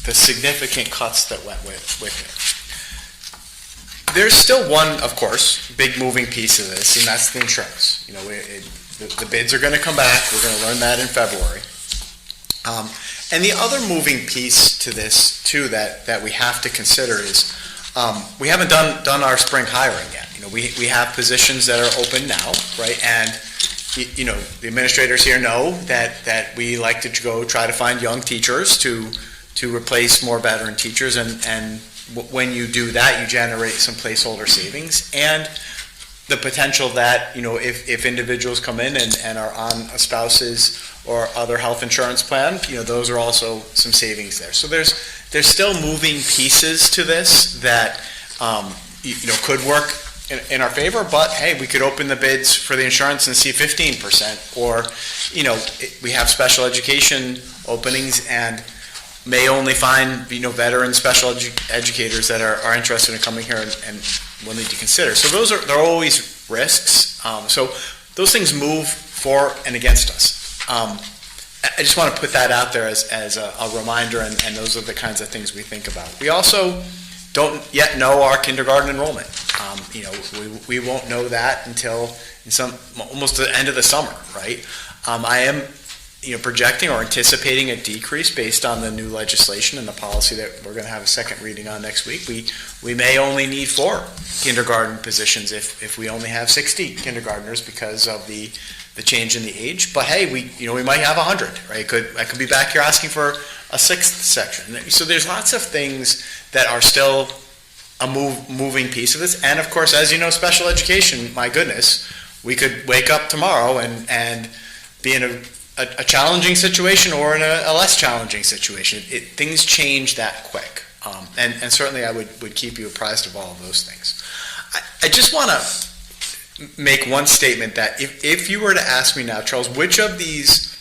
the significant cuts that went with it. There's still one, of course, big moving piece of this, and that's the insurance. You know, the bids are going to come back, we're going to learn that in February. And the other moving piece to this, too, that we have to consider is, we haven't done our spring hiring yet. You know, we have positions that are open now, right? And, you know, the administrators here know that we like to go try to find young teachers to replace more veteran teachers, and when you do that, you generate some placeholder savings, and the potential that, you know, if individuals come in and are on a spouse's or other health insurance plan, you know, those are also some savings there. So there's still moving pieces to this that, you know, could work in our favor, but hey, we could open the bids for the insurance and see 15%, or, you know, we have special education openings and may only find, you know, veteran special educators that are interested in coming here and will need to consider. So there are always risks. So those things move for and against us. I just want to put that out there as a reminder, and those are the kinds of things we think about. We also don't yet know our kindergarten enrollment. You know, we won't know that until almost the end of the summer, right? I am, you know, projecting or anticipating a decrease based on the new legislation and the policy that we're going to have a second reading on next week. We may only need 4 kindergarten positions if we only have 60 kindergartners because of the change in the age. But hey, we might have 100, right? I could be back here asking for a 6th section. So there's lots of things that are still a moving piece of this. And of course, as you know, special education, my goodness, we could wake up tomorrow and be in a challenging situation or in a less challenging situation. Things change that quick. And certainly I would keep you apprised of all of those things. I just want to make one statement that if you were to ask me now, Charles, which of these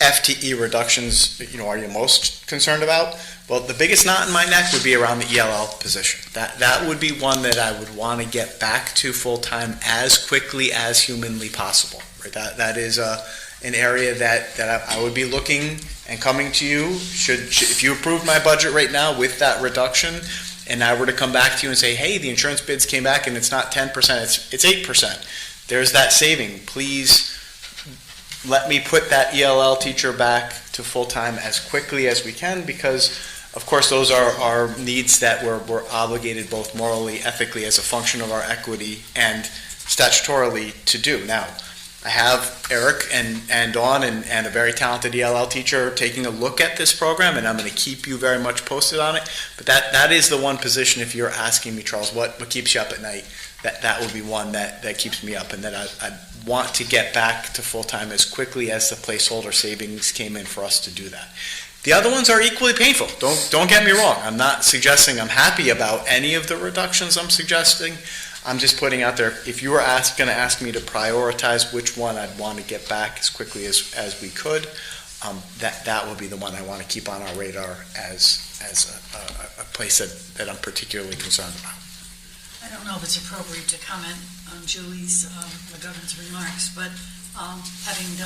FTE reductions, you know, are you most concerned about? Well, the biggest knot in my neck would be around the ELL position. That would be one that I would want to get back to full-time as quickly as humanly possible. Right? That is an area that I would be looking and coming to you. If you approve my budget right now with that reduction, and I were to come back to you and say, hey, the insurance bids came back and it's not 10%, it's 8%. There's that saving. Please let me put that ELL teacher back to full-time as quickly as we can, because, of course, those are needs that we're obligated both morally, ethically, as a function of our equity, and statutorily to do. Now, I have Eric and Dawn and a very talented ELL teacher taking a look at this program, and I'm going to keep you very much posted on it. But that is the one position, if you're asking me, Charles, what keeps you up at night, that would be one that keeps me up, and that I want to get back to full-time as quickly as the placeholder savings came in for us to do that. The other ones are equally painful. Don't get me wrong. I'm not suggesting I'm happy about any of the reductions I'm suggesting. I'm just putting out there, if you were going to ask me to prioritize which one I'd want to get back as quickly as we could, that would be the one I want to keep on our radar as a place that I'm particularly concerned about. I don't know if it's appropriate to comment on Julie's, McGovern's remarks, but having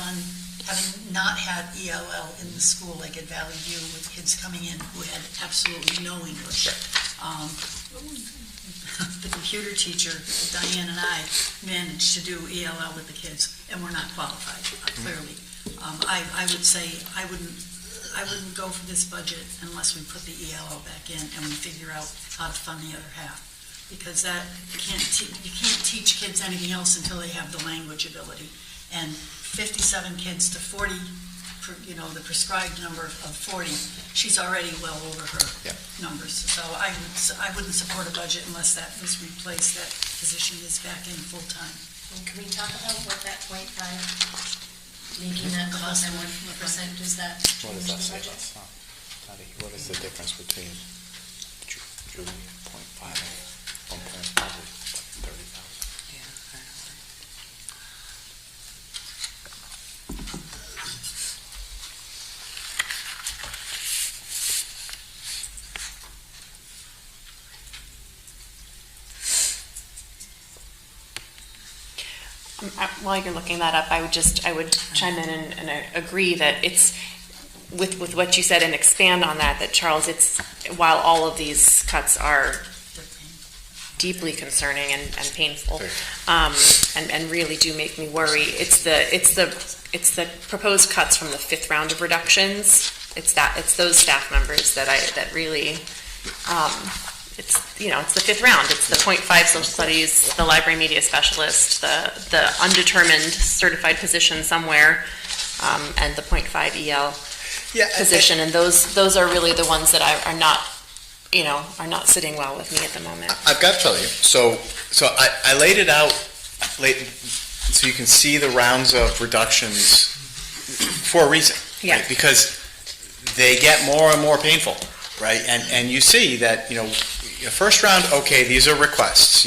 not had ELL in the school like at Valley View with kids coming in who had absolutely no English. The computer teacher, Diane and I, managed to do ELL with the kids, and we're not qualified, clearly. I would say I wouldn't go for this budget unless we put the ELL back in and we figure out how to fund the other half. Because you can't teach kids anything else until they have the language ability. And 57 kids to 40, the prescribed number of 40, she's already well over her numbers. So I wouldn't support a budget unless that was replaced, that position is back in full-time. And can we talk about what that 0.5, making that cost 1%, does that change the budget? What is the difference between Julie 0.5 and 1.5? While you're looking that up, I would chime in and agree that it's, with what you said and expand on that Charles, while all of these cuts are deeply concerning and painful, and really do make me worry, it's the proposed cuts from the fifth round of reductions. It's those staff members that really, it's the fifth round. It's the 0.5 social studies, the library media specialist, the undetermined certified position somewhere, and the 0.5 EL position. And those are really the ones that are not sitting well with me at the moment. I've got to tell you, so I laid it out, so you can see the rounds of reductions for a reason. Yeah. Right? Because they get more and more painful, right? And you see that, first round, okay, these are requests.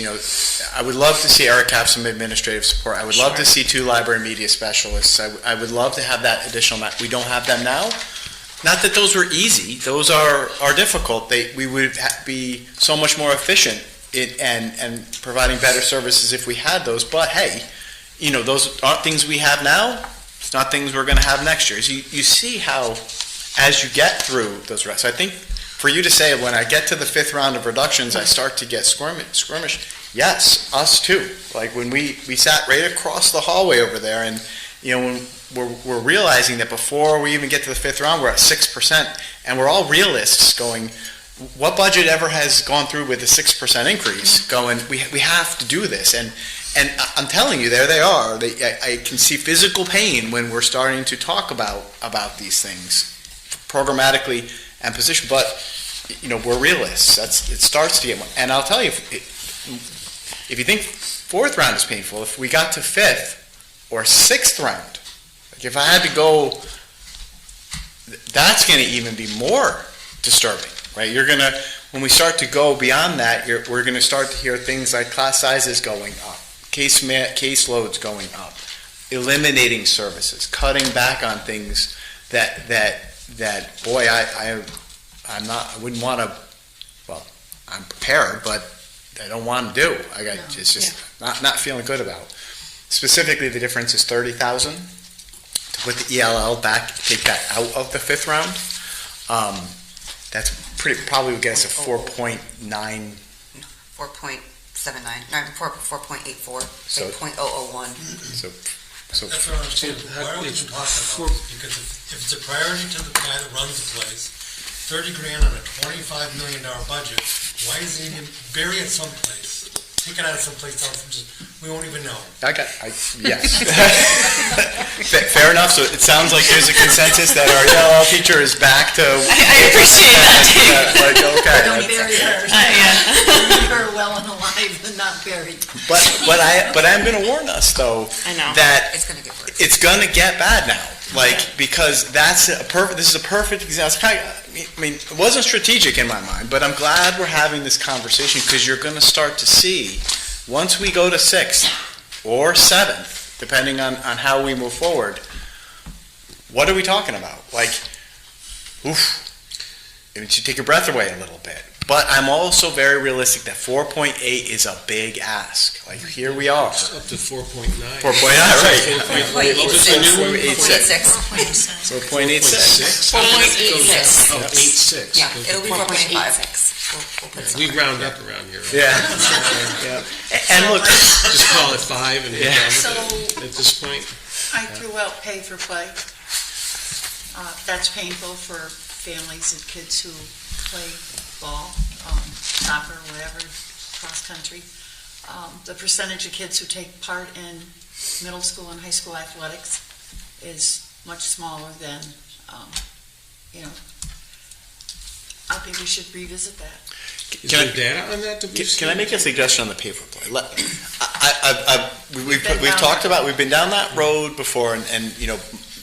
I would love to see Eric have some administrative support. I would love to see 2 library media specialists. I would love to have that additional. We don't have them now. Not that those were easy. Those are difficult. We would be so much more efficient and providing better services if we had those. But hey, those aren't things we have now. It's not things we're going to have next year. So you see how, as you get through those rests, I think for you to say when I get to the fifth round of reductions, I start to get skirmish. Yes, us too. Like when we sat right across the hallway over there, and when we're realizing that before we even get to the fifth round, we're at 6%, and we're all realists going, what budget ever has gone through with a 6% increase? Going, we have to do this, and I'm telling you, there they are. I can see physical pain when we're starting to talk about these things, programmatically and position. But we're realists. It starts to get. And I'll tell you, if you think fourth round is painful, if we got to fifth or sixth round, like if I had to go, that's going to even be more disturbing, right? When we start to go beyond that, we're going to start to hear things like class sizes going up, caseloads going up, eliminating services, cutting back on things that boy, I wouldn't want to. Well, I'm prepared, but I don't want to do. It's just not feeling good about. Specifically, the difference is 30,000 to put the ELL back, take that out of the fifth round. That's probably would get us a 4.9. 4.79, no, 4.84, So 0.001. So That's what I understand. Why are we even talking about this? Because if it's a priority to the guy that runs the place, 30 grand on a $25 million budget, why is he even bury it someplace? Take it out of someplace else, we won't even know. Yes. Fair enough. So it sounds like there's a consensus that our ELL teacher is back to. I appreciate that. Like, okay. Don't bury her. Leave her well and alive and not buried. But I'm going to warn us though. I know. That It's going to get worse. it's going to get bad now. Because this is a perfect example. It wasn't strategic in my mind, but I'm glad we're having this conversation because you're going to start to see, once we go to 6th or 7th, depending on how we move forward, what are we talking about? It should take your breath away a little bit. But I'm also very realistic that 4.8 is a big ask. Here we are. Up to 4.9. 4.9, right. 4.86. 4.86. 4.86. Oh, 8.6. Yeah, it'll be 4.5. We'll put We something. round up around here. Right? Yeah. And look, Just call it 5 and be done So with it at this point. I threw out pay for play. That's painful for families and kids who play ball, soccer, whatever, cross country. The percentage of kids who take part in middle school and high school athletics is much smaller than, I think we should revisit that. Is there data on that? can I make a suggestion on the pay for play? We've been down that road before, and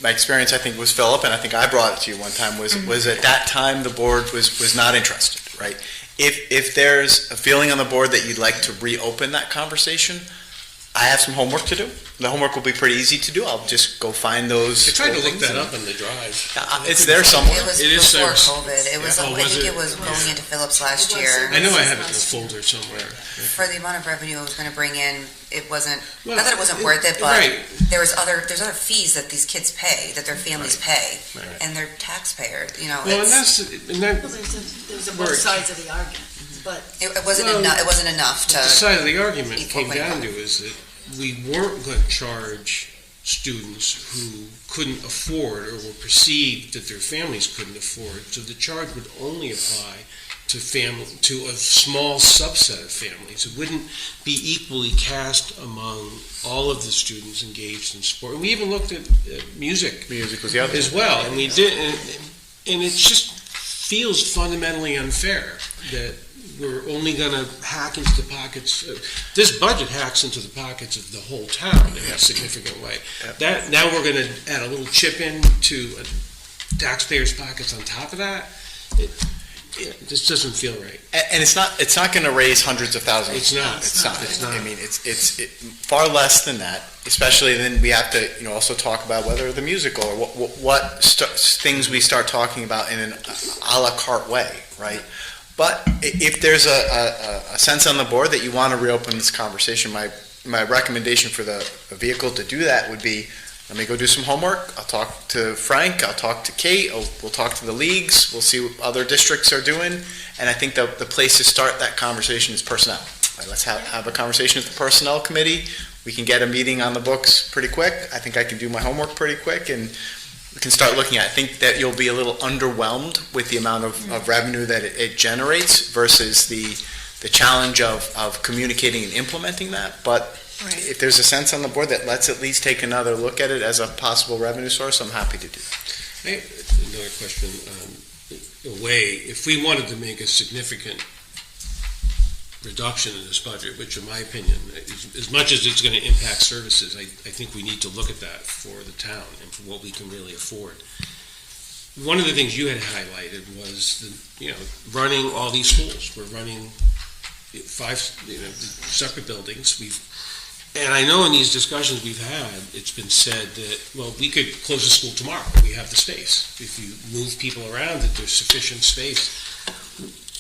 my experience, I think, was Philip, and I think I brought it to you one time, was at that time the board was not interested, right? If there's a feeling on the board that you'd like to reopen that conversation, I have some homework to do. The homework will be pretty easy to do. I'll just go find those. I tried to look things that and- up on the drive. It's there somewhere. It was It is before service. COVID. It was, Oh, I was think it? it was going into Phillips last It was. year. I know I have it in a folder somewhere. For the amount of revenue it was gonna bring in, it wasn't, Well, not that it wasn't worth it, but Right, there's other fees that these kids pay, that their families pay, right. and they're taxpayer, Well, and it's, There's a both sides of the argument, but it wasn't Well, enough, it wasn't enough the to, side of the argument equal came down playing to is that we weren't going to charge students who couldn't afford or were perceived that their families couldn't afford. So the charge would only apply to a small subset of families. It wouldn't be equally cast among all of the students engaged in sport. And we even looked at music Music was the other. as well, and we did, and it just feels fundamentally unfair that we're only going to hack into the pockets. This budget hacks into the pockets of the whole town in a significant way. Yep. That now we're going to add a little chip in to taxpayers' pockets on top of that. It just doesn't feel right. And it's not going to raise hundreds of thousands. It's not. It's not. It's not. I mean, it's far less than that, especially then we have to, also talk about whether the musical or what things we start talking about in an a la carte way, right? But if there's a sense on the board that you want to reopen this conversation, my recommendation for the vehicle to do that would be, let me go do some homework. I'll talk to Frank. I'll talk to Kate. We'll talk to the leagues. We'll see what other districts are doing. And I think the place to start that conversation is personnel. Right, let's have a conversation with the personnel committee. We can get a meeting on the books pretty quick. I think I can do my homework pretty quick, and we can start looking at it. I think that you'll be a little underwhelmed with the amount of revenue that it generates versus the challenge of communicating and implementing that. But if there's a sense on the board that let's at least take another look at it as a possible revenue source, I'm happy to do that. I have another question. If we wanted to make a significant reduction in this budget, which in my opinion, as much as it's going to impact services, I think we need to look at that for the town and for what we can really afford. One of the things you had highlighted was running all these schools. We're running 5 separate buildings. And I know in these discussions we've had, it's been said that, well, we could close the school tomorrow. We have the space. If you move people around, that there's sufficient space.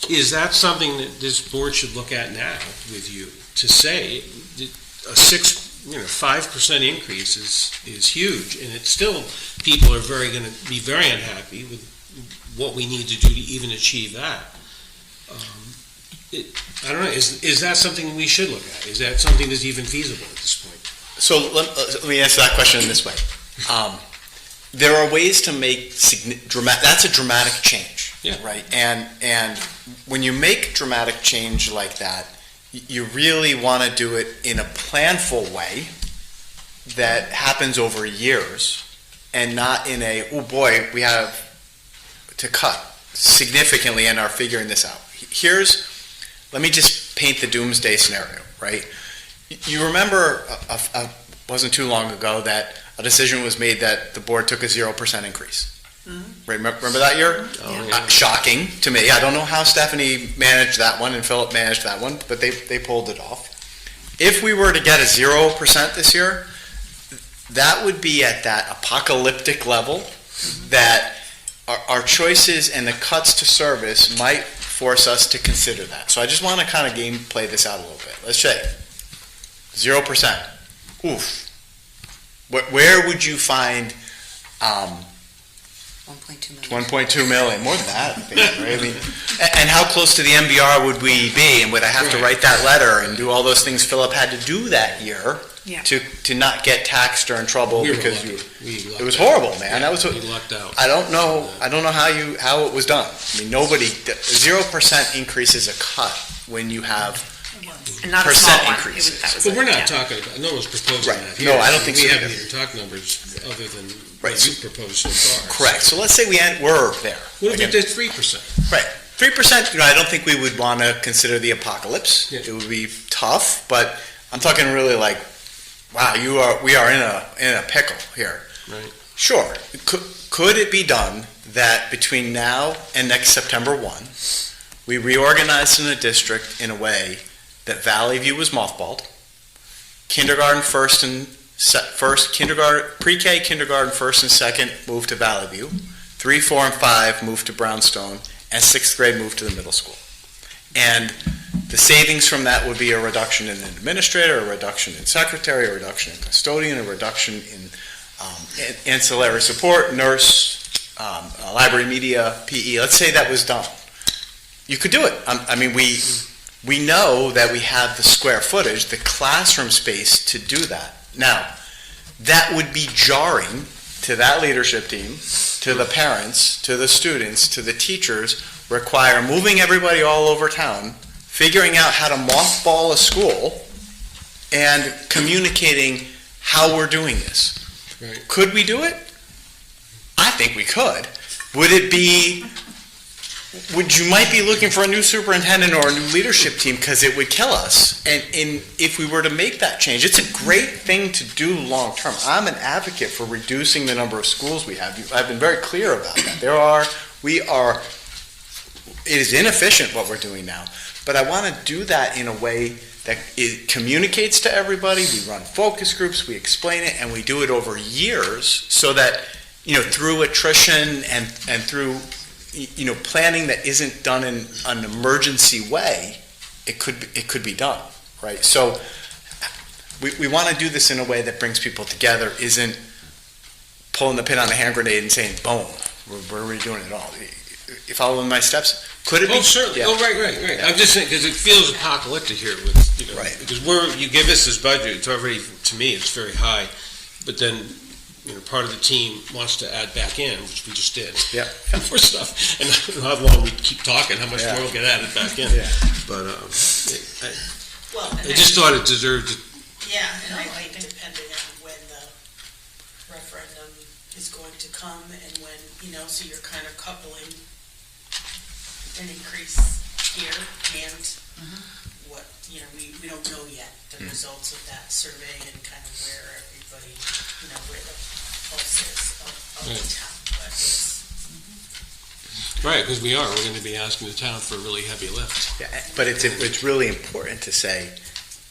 Is that something that this board should look at now with you to say that a 5% increase is huge, and it's still, people are going to be very unhappy with what we need to do to even achieve that. I don't know, is that something we should look at? Is that something that's even feasible at this point? So let me answer that question in this way. There are ways to make that's a dramatic change, right? And when you make dramatic change like that, you really want to do it in a planful way that happens over years, and not in a, oh boy, we have to cut significantly and are figuring this out. Let me just paint the doomsday scenario, right? You remember, wasn't too long ago, that a decision was made that the board took a 0% increase. Mm-hmm. Remember that year? Oh, yeah. Shocking to me. I don't know how Stephanie managed that one and Philip managed that one, but they pulled it off. If we were to get a 0% this year, that would be at that apocalyptic level that our choices and the cuts to service might force us to consider that. So I just want to kind of play this out a little bit. Let's say 0%. Oof. Where would you find 1.2 million. 1.2 million? More than that, I think, right? I mean, and how close to the MBR would we be? And would I have to write that letter and do all those things Philip had to do that year to not get taxed or in trouble because it was horrible, man. That was we lucked out. I don't know how it was done. I mean, 0% increase is a cut when you have And not a small one. increases. That was But we're not talking about, no one's proposing Right. that here. No, I don't think we so haven't either. even talked numbers other than Right. what you proposed so far. Correct. So let's say we're there. What if we Again, did 3%? Right. 3%, I don't think we would want to consider the apocalypse. Yeah. It would be tough, but I'm talking really like, wow, we are in a pickle here. Right. Sure. Could it be done that between now and next September 1, we reorganize in a district in a way that Valley View was mothballed, kindergarten pre-K, kindergarten first and second move to Valley View, 3, 4, and 5 move to Brownstone, and 6th grade move to the middle school. And the savings from that would be a reduction in administrator, a reduction in secretary, a reduction in custodian, a reduction in ancillary support, nurse, library media, PE. Let's say that was done. You could do it. I mean, we know that we have the square footage, the classroom space to do that. Now, that would be jarring to that leadership team, to the parents, to the students, to the teachers, require moving everybody all over town, figuring out how to mothball a school, and communicating how we're doing this. Right. Could we do it? I think we could. Would you might be looking for a new superintendent or a new leadership team because it would kill us. And if we were to make that change, it's a great thing to do long term. I'm an advocate for reducing the number of schools we have. I've been very clear about that. It is inefficient what we're doing now, but I want to do that in a way that it communicates to everybody. We run focus groups, we explain it, and we do it over years so that, through attrition and through planning that isn't done in an emergency way, it could be done, right? So we want to do this in a way that brings people together, isn't pulling the pin on the hand grenade and saying, boom, we're redoing it all. You following my steps? Could it be? Oh, certainly. Yeah. Oh, right. Yeah. I'm just saying, because it feels apocalyptic here with, Right. because you give us this budget, it's already, to me, it's very high, but then, part of the team wants to add back in, which we just did. Yeah. More stuff, and how long we keep talking, how much more will get added back in. Yeah. But, Well, I just thought it deserved, yeah, and I think depending on when the referendum is going to come and when, so you're kind of coupling an increase here and what, we don't know yet the results of that survey and kind of where everybody, where the pulse is of the town. But right, because we're going to be asking the town for a really heavy lift. Yeah, but it's really important to say,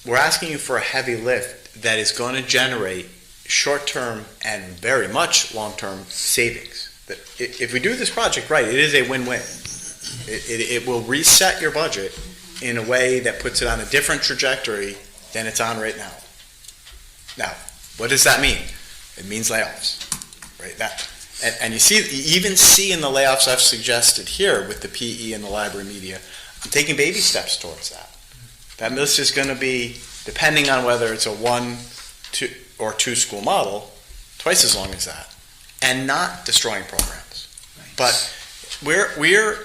we're asking you for a heavy lift that is going to generate short-term and very much long-term savings. That if we do this project right, it is a win-win. It will reset your budget in a way that puts it on a different trajectory than it's on right now. Now, what does that mean? It means layoffs, right? And you even see in the layoffs I've suggested here with the PE and the library media, I'm taking baby steps towards that. That list is going to be, depending on whether it's a 1, 2, or 2 school model, twice as long as that, and not destroying programs. Right. But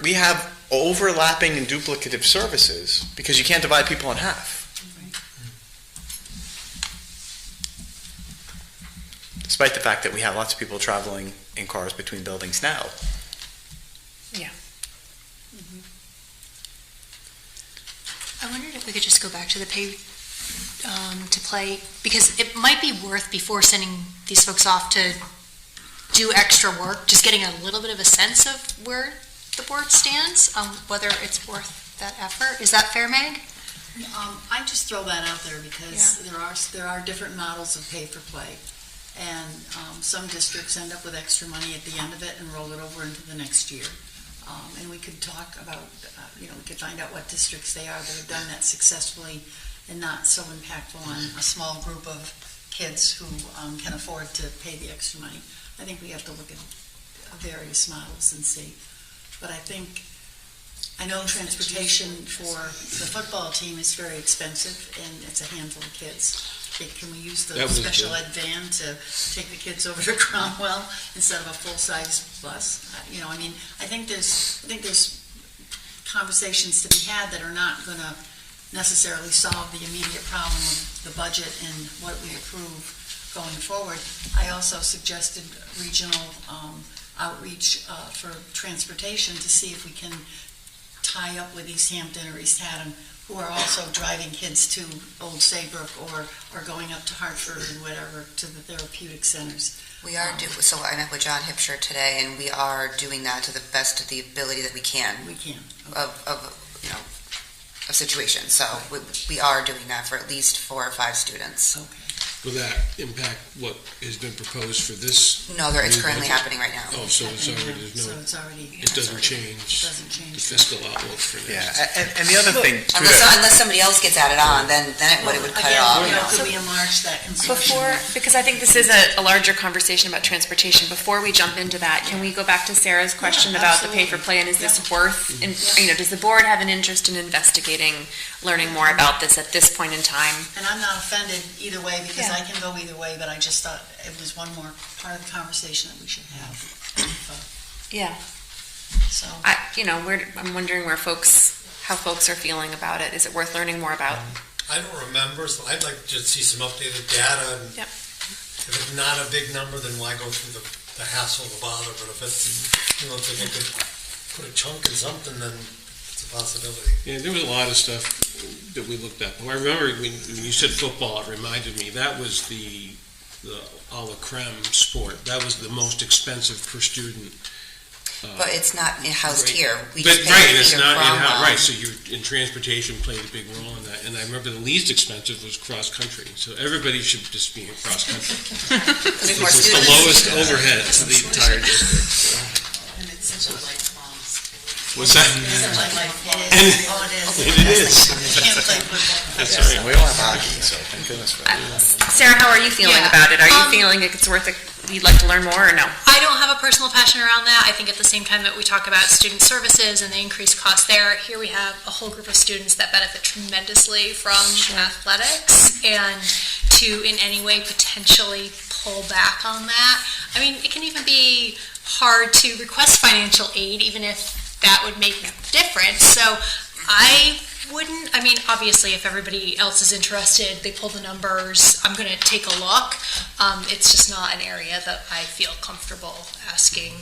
we have overlapping and duplicative services because you can't divide people in half. Despite the fact that we have lots of people traveling in cars between buildings now. I wondered if we could just go back to the pay to play, because it might be worth, before sending these folks off to do extra work, just getting a little bit of a sense of where the board stands, whether it's worth that effort. Is that fair, Meg? I just throw that out there because there are different models of pay for play. And some districts end up with extra money at the end of it and roll it over into the next year. And we could talk about, we could find out what districts they are that have done that successfully and not so impactful on a small group of kids who can afford to pay the extra money. I think we have to look at various models and see. But I know transportation for the football team is very expensive and it's a handful of kids. Can we use the special ed van to take the kids over to Cromwell instead of a full-size bus? I think there's conversations to be had that are not going to necessarily solve the immediate problem of the budget and what we approve going forward. I also suggested regional outreach for transportation to see if we can tie up with East Hampton or East Haddam, who are also driving kids to Old Saybrook or going up to Hartford and whatever to the therapeutic centers. We are so I met with John Hipsher today, and we are doing that to the best of the ability that we can. We can. Of of situation. So we are doing that for at least 4 or 5 students. Will that impact what has been proposed for this? No, it's new currently budget? happening right now. Oh, so it's already, So it's already. it doesn't change Doesn't the change. fiscal outlook for Yeah, next. and the other thing, too, Unless somebody else gets added on, then it would cut it off. Again, could we enlarge that consortium? Because I think this is a larger conversation about transportation, before we jump into that, can we go back to Sarah's question about the pay for play, and is this worth, does the board have an interest in investigating, learning more about this at this point in time? And I'm not offended either way, because I can go either way, but I just thought it was one more part of the conversation that we should have. Yeah. So, I'm wondering how folks are feeling about it. Is it worth learning more about? I don't remember, so I'd like to see some updated data. And Yep. if it's not a big number, then why go through the hassle, the bother? But if it's, if they could put a chunk in something, then it's a possibility. Yeah, there was a lot of stuff that we looked at. I remember when you said football, it reminded me, that was the a la creme sport. That was the most expensive per student. But it's not housed Right. here. We But, just pay right, for it's Peter not in-house, Cromwell. right, so in transportation played a big role in that. And I remember the least expensive was cross-country, so everybody should just be in cross-country. Because there's more It's the students. lowest overhead to the entire district. And it's such a lifelong sport. What's that? it is. Oh, it is. It is. You can't play football. That's right. we don't have hockey, so thank goodness for that. Sarah, how are you feeling Yeah. about it? Are you feeling like it's worth it? You'd like to learn more, or no? I don't have a personal passion around that. I think at the same time that we talk about student services and the increased cost there, here we have a whole group of students that benefit tremendously from athletics, and to in any way potentially pull back on that. I mean, it can even be hard to request financial aid, even if that would make a difference. So obviously, if everybody else is interested, they pull the numbers, I'm going to take a look. It's just not an area that I feel comfortable asking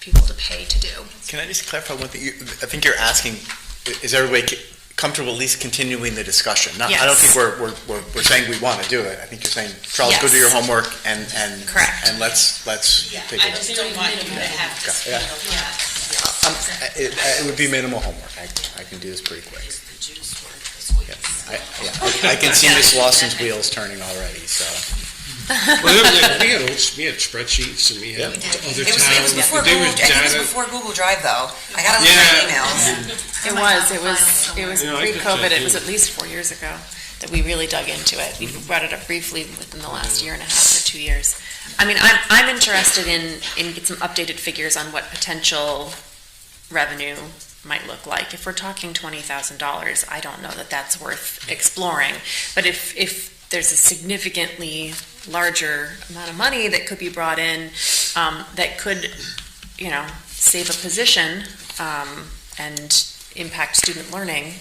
people to pay to do. Can I just clarify one thing? I think you're asking, is everybody comfortable at least continuing the discussion? I don't think we're saying we want to do it. I think you're saying, Charles, go do your homework and Correct. and let's take I a look. just don't want you to have to, It would be minimal homework. I can do this pretty quick. I can see Miss Lawson's wheels turning already, so. Well, we had spreadsheets and we had other It was towns. before There was Google, I think it was data. before Google Drive, though. I got a lot of emails. It was I could pre-COVID. check It was in. at least 4 years ago that we really dug into it. We brought it up briefly within the last year and a half or 2 years. I mean, I'm interested in get some updated figures on what potential revenue might look like. If we're talking $20,000, I don't know that that's worth exploring. But if there's a significantly larger amount of money that could be brought in, that could, save a position, and impact student learning,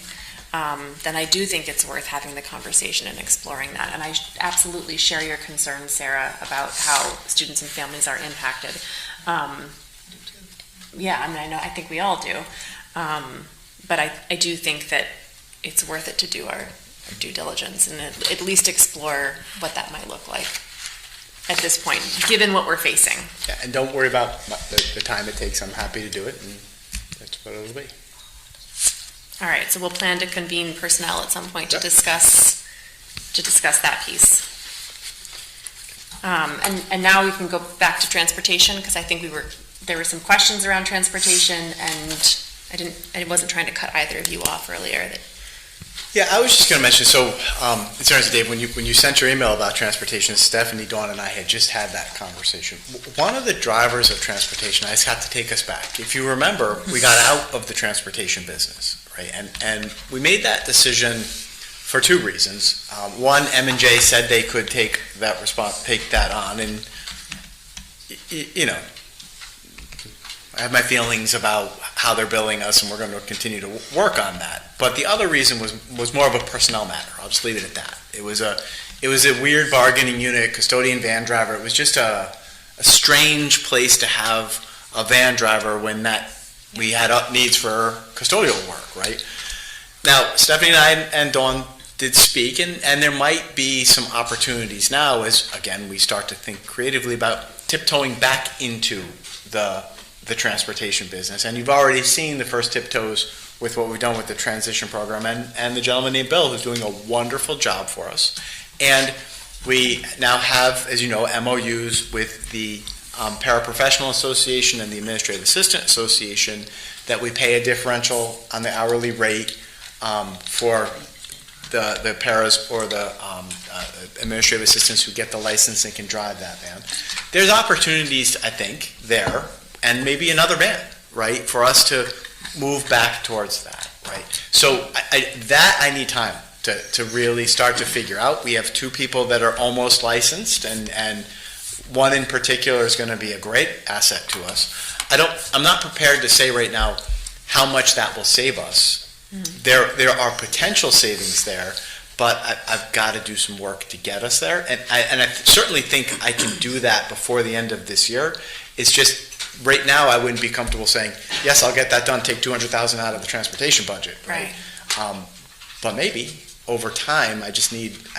then I do think it's worth having the conversation and exploring that. And I absolutely share your concerns, Sarah, about how students and families are impacted. I think we all do. But I do think that it's worth it to do our due diligence and at least explore what that might look like at this point, given what we're facing. Yeah, and don't worry about the time it takes. I'm happy to do it, and that's what it'll be. All right, so we'll plan to convene personnel at some point to discuss that piece. And now we can go back to transportation, because I think there were some questions around transportation, and I wasn't trying to cut either of you off earlier. Yeah, I was just going to mention, so, in terms of Dave, when you sent your email about transportation, Stephanie, Dawn, and I had just had that conversation. One of the drivers of transportation, I just have to take us back. If you remember, we got out of the transportation business, right? And we made that decision for 2 reasons. One, M&J said they could take that on, and, I have my feelings about how they're billing us, and we're going to continue to work on that. But the other reason was more of a personnel matter. I'll just leave it at that. It was a weird bargaining unit, custodian, van driver. It was just a strange place to have a van driver when we had needs for custodial work, right? Now, Stephanie and I and Dawn did speak, and there might be some opportunities now as, again, we start to think creatively about tiptoeing back into the the transportation business. And you've already seen the first tiptoes with what we've done with the transition program and the gentleman named Bill who's doing a wonderful job for us. And we now have, as you know, MOUs with the Paraprofessional Association and the Administrative Assistant Association that we pay a differential on the hourly rate for the paras or the administrative assistants who get the license and can drive that van. There's opportunities, I think, there, and maybe another van, right, for us to move back towards that, right? So I need time to really start to figure out. We have two people that are almost licensed, and one in particular is going to be a great asset to us. I'm not prepared to say right now how much that will save us. There are potential savings there, but I've got to do some work to get us there, and I certainly think I can do that before the end of this year. It's just right now I wouldn't be comfortable saying, yes, I'll get that done, take $200,000 out of the transportation budget, right? But maybe over time, I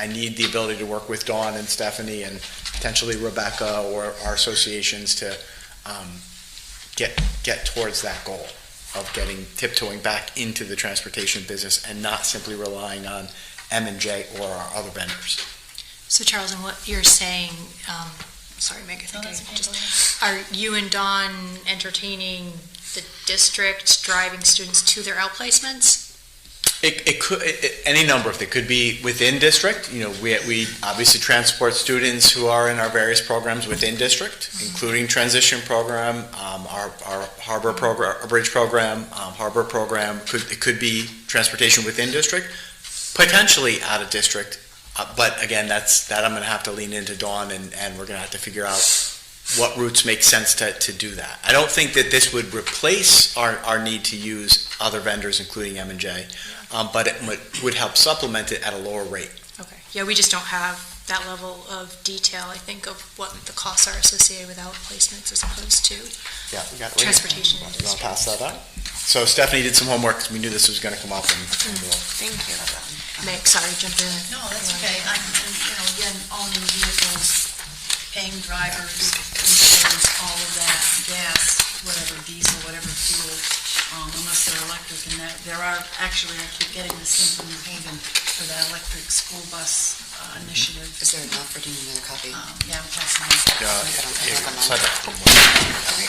need the ability to work with Dawn and Stephanie and potentially Rebecca or our associations to get towards that goal of tiptoeing back into the transportation business and not simply relying on M&J or our other vendors. So Charles, and what you're saying, sorry, Meg, are you and Dawn entertaining the district driving students to their outplacements? It could, any number of things. It could be within district. We obviously transport students who are in our various programs within district, including transition program, our harbor program, our bridge program, harbor program. It could be transportation within district, potentially out of district. But again, that I'm going to have to lean into Dawn, and we're going to have to figure out what routes make sense to do that. I don't think that this would replace our need to use other vendors, including M&J, but it would help supplement it at a lower rate. Okay. Yeah, we just don't have that level of detail, I think, of what the costs are associated with outplacements as opposed to we got transportation. You want to pass that up? So Stephanie did some homework because we knew this was going to come up. Thank you. Meg, sorry, jump in. No, that's okay. Again, owning vehicles, paying drivers, insurance, all of that, gas, whatever, diesel, whatever fuel, unless they're electric, and that, there are, actually, I keep getting this in from New Haven for that electric school bus initiative. Is there enough for doing another copy? Yeah, I'm passing it. There we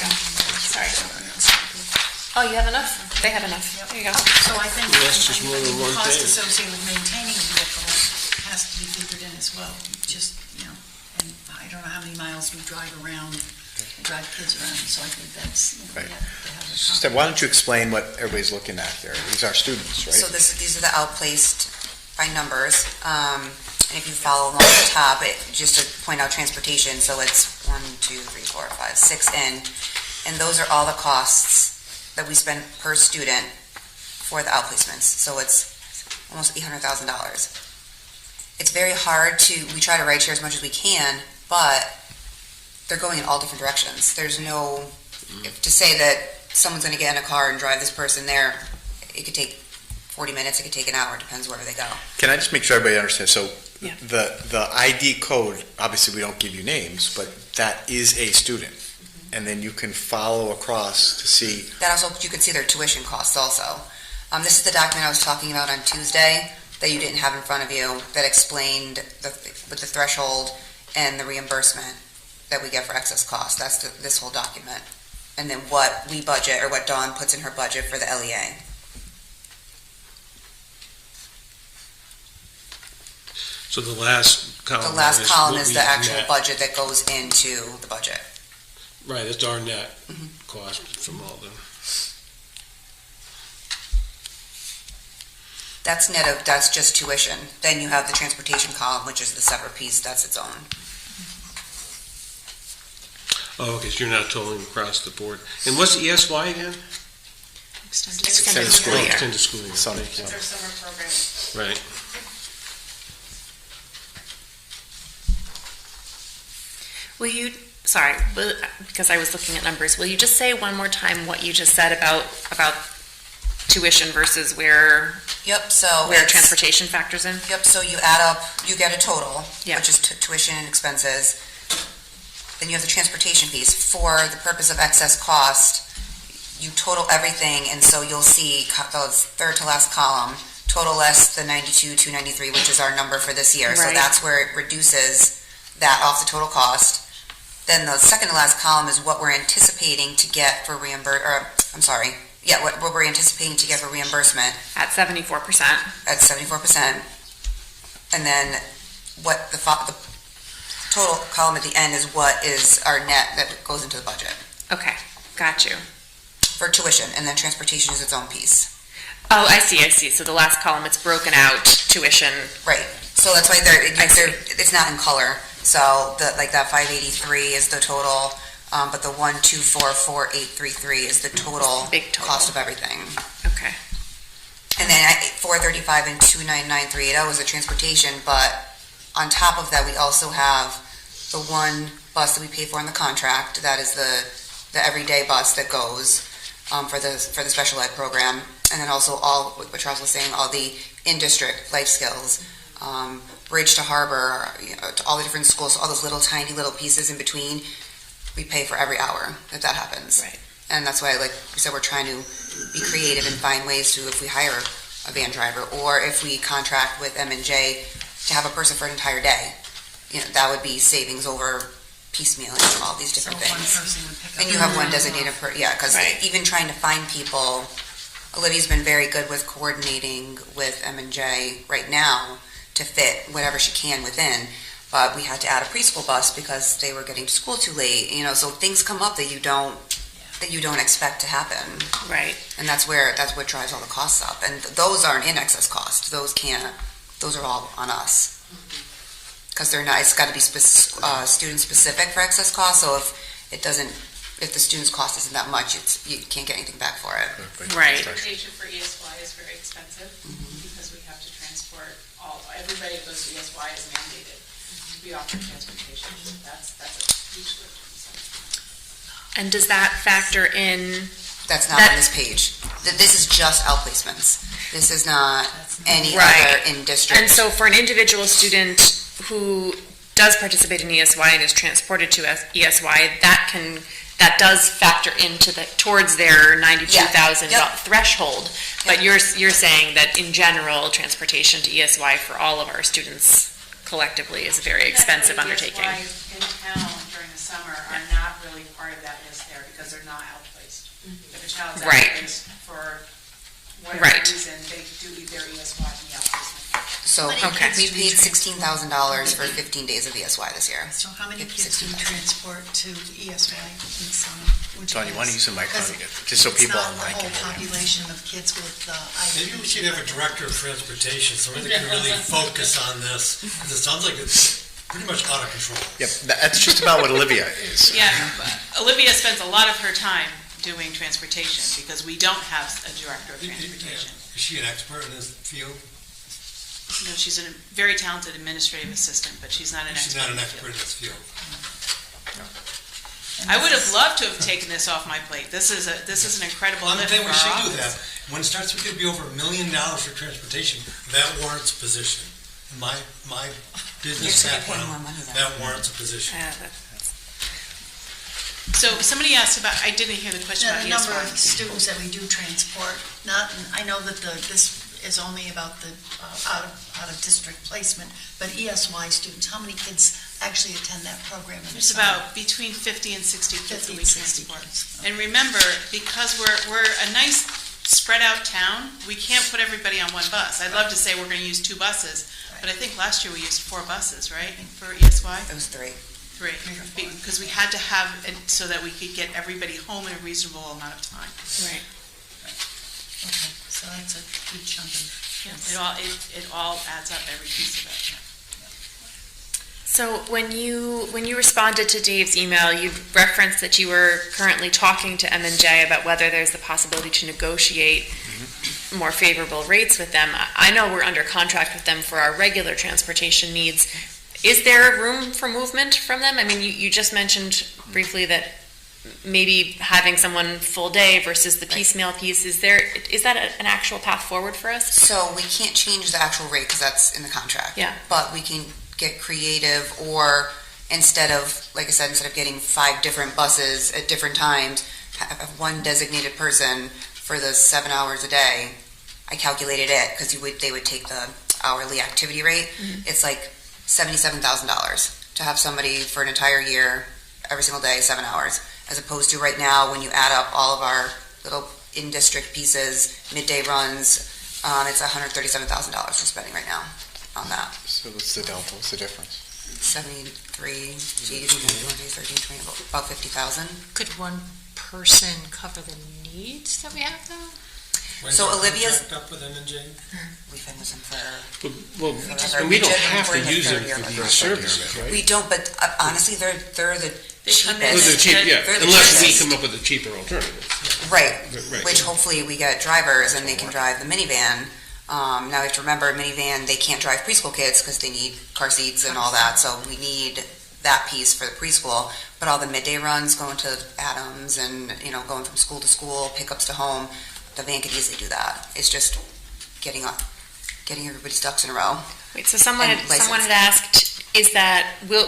go. Sorry. Oh, you have enough? They have enough. There you go. So I think Yes, just more than one the cost thing. associated with maintaining a vehicle has to be figured in as well. Just, and I don't know how many miles we drive around, drive kids around, so I think that's, we Right. have to have a Steph, why don't you explain what everybody's looking at here? These are students, right? So these are the outplaced by numbers. And if you follow along the top, just to point out transportation, so it's 1, 2, 3, 4, 5, 6 in, and those are all the costs that we spend per student for the outplacements. So it's almost $800,000. It's very hard we try to ride share as much as we can, but they're going in all different directions. There's no, to say that someone's going to get in a car and drive this person there, it could take 40 minutes, it could take an hour, depends wherever they go. Can I just make sure everybody understands? So Yeah. the ID code, obviously we don't give you names, but that is a student. And then you can follow across to see. That also, you can see their tuition costs also. This is the document I was talking about on Tuesday that you didn't have in front of you that explained with the threshold and the reimbursement that we get for excess costs. That's this whole document. And then what we budget, or what Dawn puts in her budget for the LEA. So the last column. The last column what is we the actual net. budget that goes into the budget. Right, that's our net Mhm. cost from all the. That's just tuition. Then you have the transportation column, which is the separate piece, that's its own. Oh, okay, so you're not totaling across the board. And what's the ESY again? Extended school year. Extended school year. Summer. Thank you. It's our summer program. Right. Will you, because I was looking at numbers, will you just say one more time what you just said about tuition versus where Yep, so. it's- transportation factors in? Yep, so you add up, you get a total, Yeah. which is tuition and expenses. then you have the transportation piece. For the purpose of excess cost, you total everything, and so you'll see the third to last column, total less the 92,293, which is our number for this year. So Right. that's where it reduces that off the total cost. Then the second to last column is what we're anticipating to get for what we're anticipating to get for reimbursement At 74%. at 74%. And then what the total column at the end is what is our net that goes into the budget Okay, got you. for tuition, and then transportation is its own piece. Oh, I see. So the last column, it's broken out, tuition. Right. So that's why I see. it's not in color. So that 583 is the total, but the 1244833 is the total Big total. cost of everything. Okay. And then 435 and 299,380 is the transportation, but on top of that, we also have the one bus that we pay for in the contract. That is the everyday bus that goes for the special ed program, and then also all what Charles was saying, all the in-district life skills, bridge to harbor, to all the different schools, all those little tiny little pieces in between. We pay for every hour if that happens. Right. And that's why, like we said, we're trying to be creative and find ways to, if we hire a van driver, or if we contract with M&J to have a person for an entire day, that would be savings over piecemealing and all these different So one things. person would pick up. And you have one designated because Right. even trying to find people, Olivia's been very good with coordinating with M&J right now to fit whatever she can within. But we had to add a preschool bus because they were getting to school too late. So things come up that you don't expect to happen, Right. and that's what drives all the costs up. And those aren't in excess cost. Those are all on us because they're not. It's got to be student specific for excess cost. So if the student's cost isn't that much, you can't get anything back for it. Right. Transportation for ESY is very expensive because we have to transport everybody that goes to ESY is mandated. We offer transportation, that's a huge lift. And does that factor in? That's not on this page. This is just outplacements. This is not any Right. other in-district. And so for an individual student who does participate in ESY and is transported to ESY, that does factor into towards their 92,000 Yep. threshold. But you're saying that in general, transportation to ESY for all of our students collectively is a very expensive undertaking. ESYs in town during the summer are not really part of that list there because they're not outplaced. If a child's Right. outplaced for whatever Right. reason, they do leave their ESY in the outplacement. So But Okay. we paid $16,000 for 15 days of ESY this year. So how many It's kids do you 16,000. transport to ESY in summer? Would John, you want to guess? use the microphone, Because just so people It's online not can the hear whole you. population of kids with Maybe we should have a director of transportation, somebody that can really focus on this, because it sounds like it's pretty much out of control. Yep, that's just about what Olivia is. Yeah, Olivia spends a lot of her time doing transportation because we don't have a director of transportation. Is she an expert in this field? No, she's a very talented administrative assistant, but she's not an expert. She's not in an the expert in this field. I would have loved to have taken this off my plate. This is an incredible Well, I lift think for we our should do that. office. When it starts to be over $1 million for transportation, that warrants a position. In my You're business just gonna pay more background, money then. that warrants a position. So somebody asked about, I didn't hear the question The about number of ESY. students that we do transport, I know that this is only about the out-of-district placement, but ESY students, how many kids actually attend that program in the There's summer? about between 50 and 60 kids that 50 we and 60 transport. kids. And remember, because we're a nice spread out town, we can't put everybody on one bus. I'd love to say we're going to use 2 buses, but I think last year we used 4 buses, right, for ESY? It was 3. 3, because we had to have it so that we could get everybody home in a reasonable amount of time. Right. Okay, so that's a good chunk of. It all adds up, every piece of it. So when you responded to Dave's email, you referenced that you were currently talking to M&J about whether there's the possibility to negotiate more favorable rates with them. I know we're under contract with them for our regular transportation needs. Is there room for movement from them? I mean, you just mentioned briefly that maybe having someone full day versus the piecemeal piece. Is that an actual path forward for us? So we can't change the actual rate because that's in the contract. Yeah. But we can get creative or instead of, like I said, instead of getting 5 different buses at different times, have one designated person for the 7 hours a day. I calculated it because they would take the hourly activity rate. It's like $77,000 to have somebody for an entire year, every single day, 7 hours, as opposed to right now when you add up all of our little in-district pieces, midday runs, it's $137,000 we're spending right now on that. So what's the delta? What's the difference? 73, 80, 13, 20, about 50,000. Could one person cover the needs that we have though? When's So your Olivia's- contract up with M&J? We've been with them for Well, forever. and we don't just- have we're to in the use them third year for of these our services, right? We don't, but honestly, they're the They come in Those are cheapest. cheap, yeah, They're the unless we cheapest. come up with a cheaper alternative. Right, Right. which hopefully we get drivers and they can drive the minivan. Now you have to remember, minivan, they can't drive preschool kids because they need car seats and all that, so we need that piece for the preschool. But all the midday runs going to Adams and, going from school to school, pickups to home, the van could easily do that. It's just getting everybody's ducks in a row. Wait, so someone And had asked,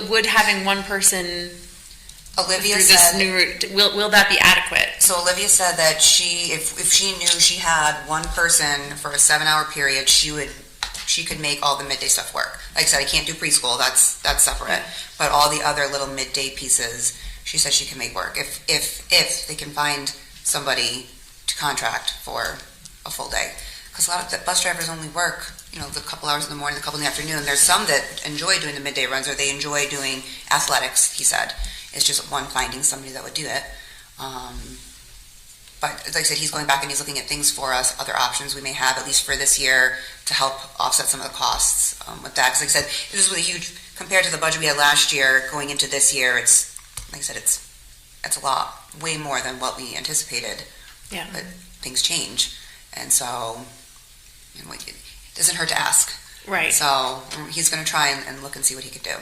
would having one person Olivia through this said, new route, will that be adequate? so Olivia said that if she knew she had one person for a 7-hour period, she could make all the midday stuff work. Like I said, I can't do preschool, that's separate. But all the other little midday pieces, she said she can make work. If they can find somebody to contract for a full day. Because a lot of the bus drivers only work, the couple hours in the morning, a couple in the afternoon. There's some that enjoy doing the midday runs or they enjoy doing athletics, he said. It's just finding somebody that would do it. But like I said, he's going back and he's looking at things for us, other options we may have, at least for this year, to help offset some of the costs with that. Because like I said, this is really huge, compared to the budget we had last year, going into this year, it's, like I said, it's a lot, way more than what we anticipated. Yeah. But things change. And so, it doesn't hurt to ask. Right. So he's going to try and look and see what he could do.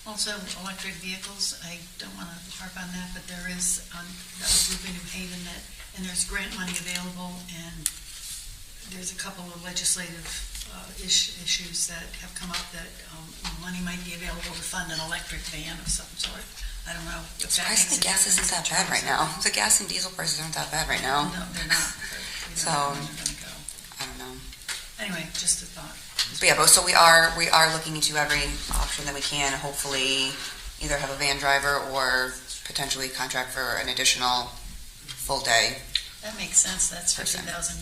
Also, electric vehicles, I don't want to harp on that, but there is, that was group in New Haven and there's grant money available, and there's a couple of legislative issues that have come up that money might be available to fund an electric van of some sort. I don't know. If that Surprised makes the a gas isn't that difference bad right now. The gas and diesel prices aren't that bad right now. No, they're not. But So- know where they're gonna go. I don't know. Anyway, just a thought. But yeah, so we are looking into every option that we can, hopefully either have a van driver or potentially contract for an additional full day. That makes sense. That's Person. $50,000.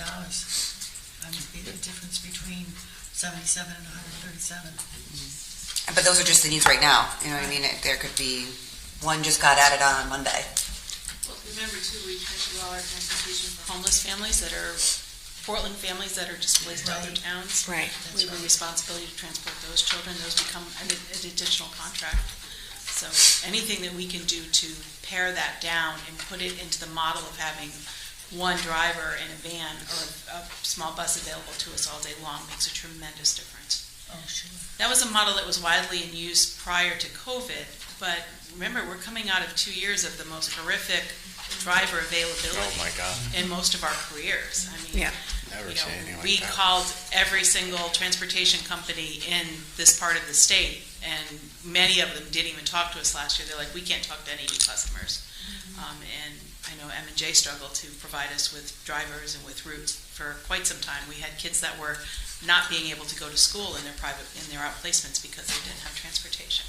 Be the difference between 77 and 137. But those are just the needs right now, you know what I mean? There could be, one just got added on Monday. Well, remember too, we do all our transportation for homeless families that are, Portland families that are displaced to other Right. towns. Right. We have a responsibility to transport those children, those become an additional contract. So anything that we can do to pare that down and put it into the model of having one driver in a van or a small bus available to us all day long makes a tremendous difference. Oh, sure. That was a model that was widely in use prior to COVID, but remember, we're coming out of 2 years of the most horrific driver availability Oh, my God. in most of our careers. I mean, Yeah. Never you seen know, anything like we that. called every single transportation company in this part of the state, and many of them didn't even talk to us last year. They're like, we can't talk to any new customers. And I know M&J struggled to provide us with drivers and with routes for quite some time. We had kids that were not being able to go to school in their outplacements because they didn't have transportation.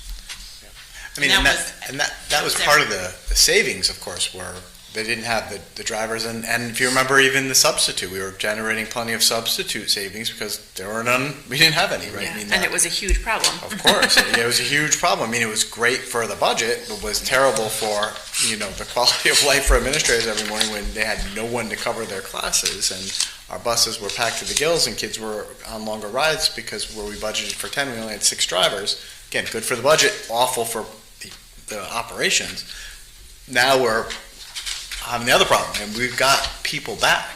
I mean, And and that was part of the savings, of course, where they didn't have the drivers, and if you remember, even the substitute, we were generating plenty of substitute savings because there were none, we didn't have any, right? Yeah. I mean, And it was a huge problem. Of course, it was a huge problem. I mean, it was great for the budget, but was terrible for, the quality of life for administrators every morning when they had no one to cover their classes, and our buses were packed to the gills, and kids were on longer rides because where we budgeted for 10, we only had 6 drivers. Again, good for the budget, awful for the operations. Now we're having the other problem, and we've got people back.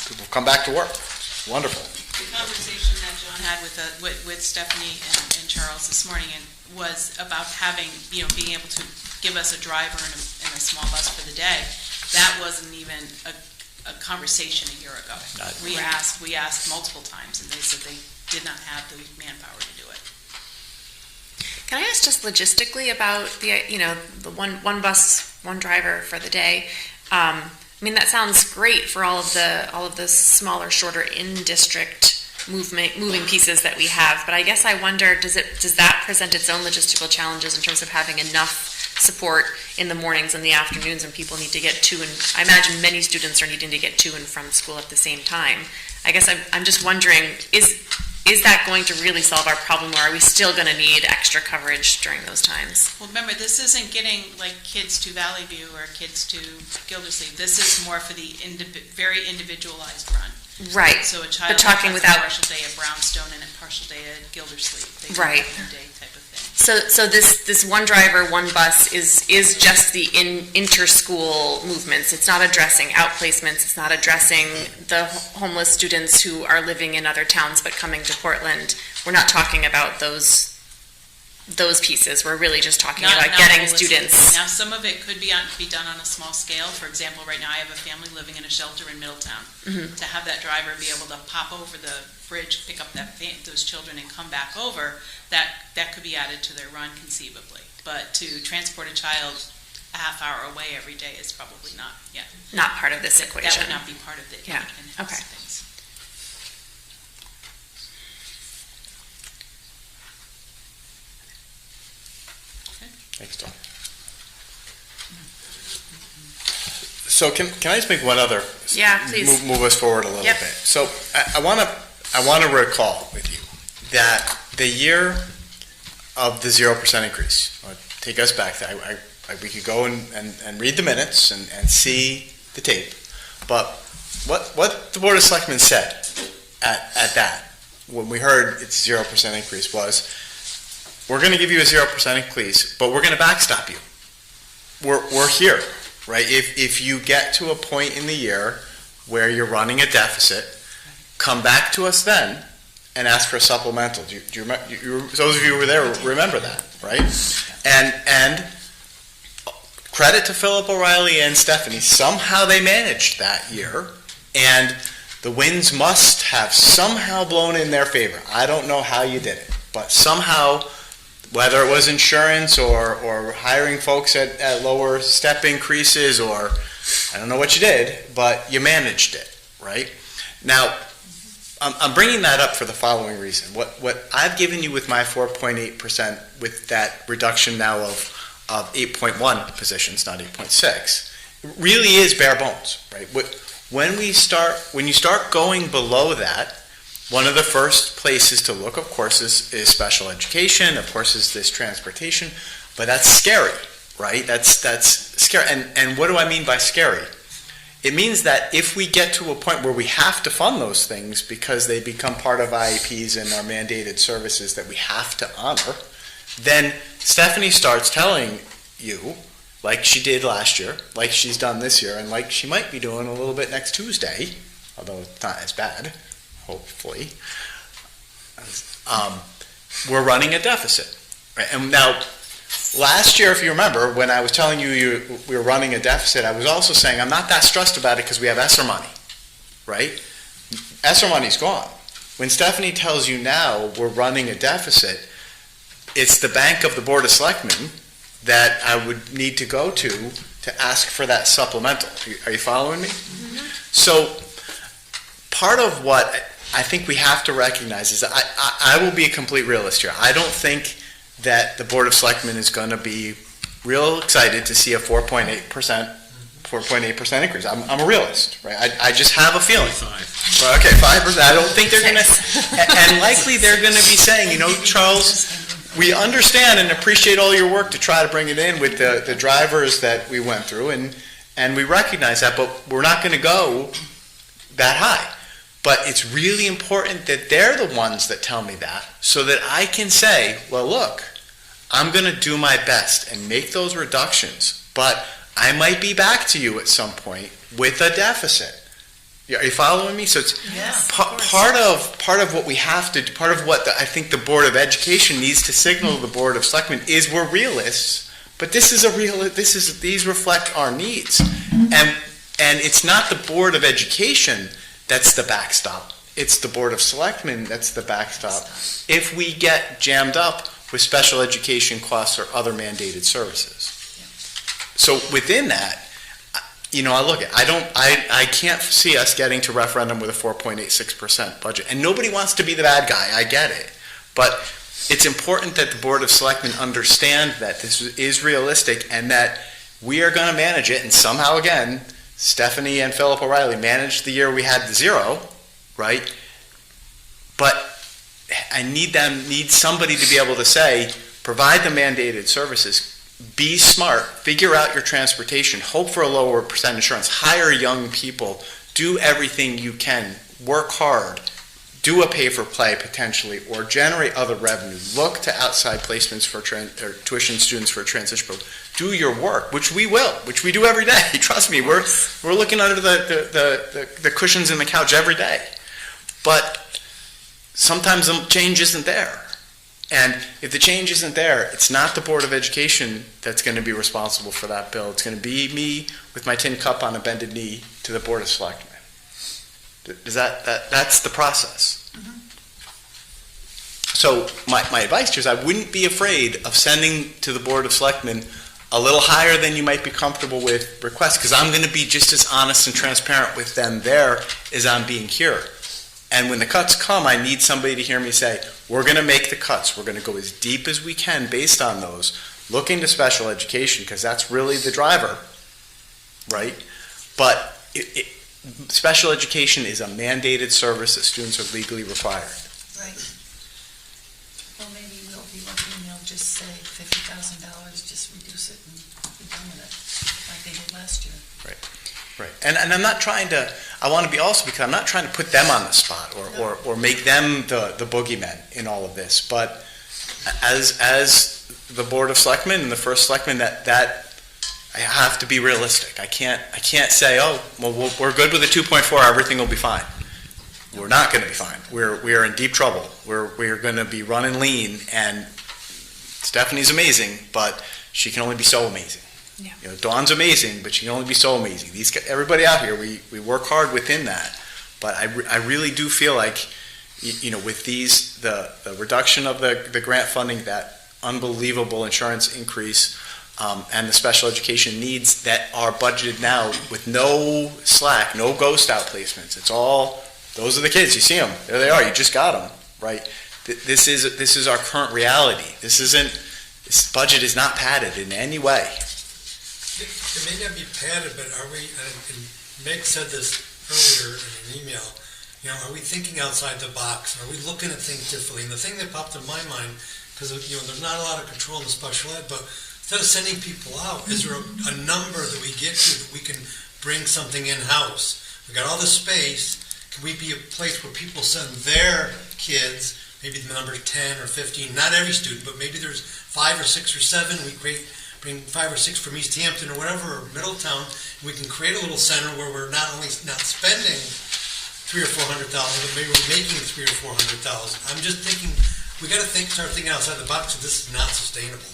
People come back to work. It's wonderful. The conversation that John had with Stephanie and Charles this morning was about having, being able to give us a driver and a small bus for the day. That wasn't even a conversation a year ago. We asked multiple times, and they said they did not have the manpower to do it. Can I ask just logistically about the one bus, one driver for the day? I mean, that sounds great for all of the smaller, shorter in-district moving pieces that we have, but I guess I wonder, does that present its own logistical challenges in terms of having enough support in the mornings and the afternoons when people need to get to, and I imagine many students are needing to get to and from school at the same time. I guess I'm just wondering, is that going to really solve our problem, or are we still going to need extra coverage during those times? Well, remember, this isn't getting like kids to Valley View or kids to Gildersleeve. This is more for the very individualized run. Right. So a child talking has without a partial day at Brownstone and a partial day at Gildersleeve. They do Right. a day type of thing. So this one driver, one bus is just the inter-school movements. It's not addressing outplacements. It's not addressing the homeless students who are living in other towns but coming to Portland. We're not talking about those pieces. We're really just talking about getting holistic. students. Now, some of it could be done on a small scale. For example, right now I have a family living in a shelter in Middletown. Mhm. To have that driver be able to pop over the bridge, pick up those children and come back over, that could be added to their run conceivably. But to transport a child a half hour away every day is probably Not part of this that equation. would not be part of the Yeah. in-house Okay. things. Thanks, Dawn. So can I just make one other? Yeah, please. Move us forward a little Yep. bit. So I want to recall with you that the year of the 0% increase, take us back. We could go and read the minutes and see the tape. But what the Board of Selectmen said at that, when we heard it's 0% increase, was, we're going to give you a 0% increase, but we're going to backstop you. We're here, right? If you get to a point in the year where you're running a deficit, come back to us then and ask for a supplemental. Do you remember? Those of you who were there remember that, right? And credit to Philip O'Reilly and Stephanie. Somehow they managed that year, and the winds must have somehow blown in their favor. I don't know how you did it, but somehow, whether it was insurance or hiring folks at lower step increases, or I don't know what you did, but you managed it, right? Now, I'm bringing that up for the following reason. What I've given you with my 4.8%, with that reduction now of 8.1 positions, not 8.6, really is bare bones, right? When you start going below that, one of the first places to look, of course, is special education, of course, is this transportation, but that's scary, right? That's scary. And what do I mean by scary? It means that if we get to a point where we have to fund those things because they become part of IEPs and are mandated services that we have to honor, then Stephanie starts telling you, like she did last year, like she's done this year, and like she might be doing a little bit next Tuesday, although it's not as bad, hopefully, we're running a deficit. Right? And now, last year, if you remember, when I was telling you we were running a deficit, I was also saying I'm not that stressed about it because we have ESSER money, right? ESSER money's gone. When Stephanie tells you now we're running a deficit, it's the bank of the Board of Selectmen that I would need to go to ask for that supplemental. Are you following me? Mm-hmm. So part of what I think we have to recognize is that I will be a complete realist here. I don't think that the Board of Selectmen is going to be real excited to see a 4.8% increase. I'm a realist, right? I just have a feeling. 5. Well, okay, 5%. I don't think they're going to, and likely they're going to be saying, Charles, we understand and appreciate all your work to try to bring it in with the drivers that we went through, and we recognize that, but we're not going to go that high. But it's really important that they're the ones that tell me that, so that I can say, well, look, I'm going to do my best and make those reductions, but I might be back to you at some point with a deficit. Are you following me? So it's part of what we have to do, part of what I think the Board of Education needs to signal to the Board of Selectmen is we're realists, but these reflect our needs. And it's not the Board of Education that's the backstop. It's the Board of Selectmen that's the backstop. If we get jammed up, with special education costs or other mandated services. So within that, I can't see us getting to referendum with a 4.86% budget. And nobody wants to be the bad guy, I get it. But it's important that the Board of Selectmen understand that this is realistic and that we are going to manage it. And somehow, again, Stephanie and Philip O'Reilly managed the year we had the zero, right? But I need somebody to be able to say, provide the mandated services, be smart, figure out your transportation, hope for a lower percent insurance, hire young people, do everything you can, work hard, do a pay-for-play potentially, or generate other revenue. Look to outside placements for tuition students for a transition program. Do your work, which we will, which we do every day. Trust me, we're looking under the cushions in the couch every day. But sometimes the change isn't there. And if the change isn't there, it's not the Board of Education that's going to be responsible for that bill. It's going to be me with my tin cup on a bended knee to the Board of Selectmen. That's the process. Mm-hmm. So my advice is I wouldn't be afraid of sending to the Board of Selectmen a little higher than you might be comfortable with requests, because I'm going to be just as honest and transparent with them there as I'm being here. And when the cuts come, I need somebody to hear me say, we're going to make the cuts. We're going to go as deep as we can based on those. Look into special education, because that's really the driver, right? But special education is a mandated service that students are legally required. Right. Well, maybe we'll be lucky and they'll just say $50,000, just reduce it and be done with it, like they did last year. Right. And I'm not trying to, I want to be also, because I'm not trying to put them on the spot or make them the boogeymen in all of this. But as the Board of Selectmen and the first Selectman, that I have to be realistic. I can't say, oh, well, we're good with a 2.4, everything will be fine. We're not going to be fine. We are in deep trouble. We're going to be running lean, and Stephanie's amazing, but she can only be so amazing. Yeah. Dawn's amazing, but she can only be so amazing. Everybody out here, we work hard within that. But I really do feel like, with the reduction of the grant funding, that unbelievable insurance increase, and the special education needs that are budgeted now with no slack, no ghost out placements. It's all, those are the kids, you see them, there they are, you just got them, right? This is our current reality. This budget is not padded in any way. It may not be padded, but are we, and Meg said this earlier in an email, are we thinking outside the box? Are we looking at things differently? And the thing that popped in my mind, because there's not a lot of control in the special ed, but instead of sending people out, is there a number that we get to that we can bring something in-house? We got all this space. Can we be a place where people send their kids, maybe the number 10 or 15, not every student, but maybe there's 5 or 6 or 7, we bring 5 or 6 from East Hampton or whatever, or Middletown, and we can create a little center where we're not spending $300,000 or $400,000, but maybe we're making $300,000 or $400,000. I'm just thinking, we got to start thinking outside the box, because this is not sustainable.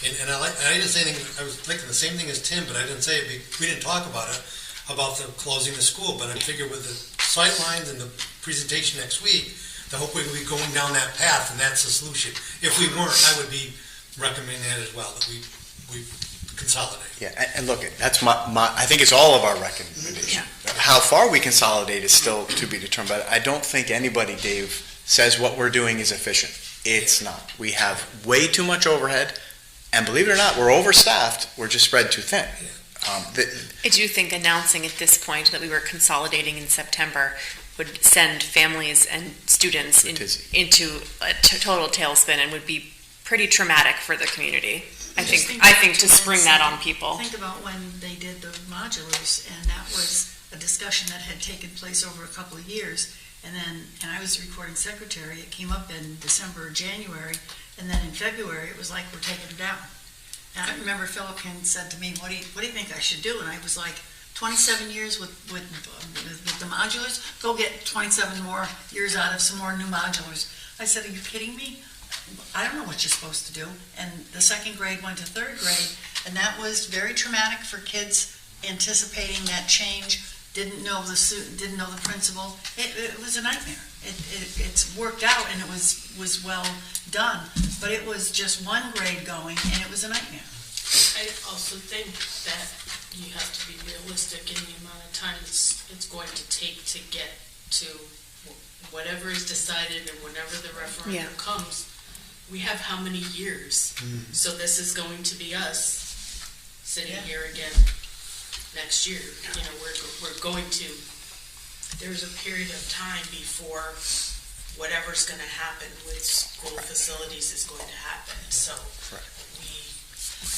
And I didn't say anything. I was thinking the same thing as Tim, but I didn't say it. We didn't talk about it, about the closing the school. But I figured with the sight lines and the presentation next week, that hopefully we'll be going down that path, and that's the solution. If we weren't, I would be recommending that as well, that we consolidate. Yeah, and look, that's I think it's all of our recommendation. Yeah. How far we consolidate is still to be determined, but I don't think anybody, Dave, says what we're doing is efficient. It's not. We have way too much overhead, and believe it or not, we're overstaffed. We're just spread too thin. I do think announcing at this point that we were consolidating in September would send families and students into a total tailspin and would be pretty traumatic for the community. I think to spring that on people. Think about when they did the modulars, and that was a discussion that had taken place over a couple of years. And I was the recording secretary. It came up in December or January, and then in February it was like, we're taking it down. And I remember Philip said to me, what do you think I should do? And I was like, 27 years with the modulars, go get 27 more years out of some more new modulars. I said, are you kidding me? I don't know what you're supposed to do. And the second grade went to third grade, and that was very traumatic for kids anticipating that change, didn't know the student, didn't know the principal. It was a nightmare. It's worked out and it was well done, but it was just one grade going and it was a nightmare. I also think that you have to be realistic in the amount of time it's going to take to get to whatever is decided and whenever the referendum comes. We have how many years? So this is going to be us sitting here again next year. You know, we're going to, there's a period of time before whatever's going to happen with school facilities is going to happen. So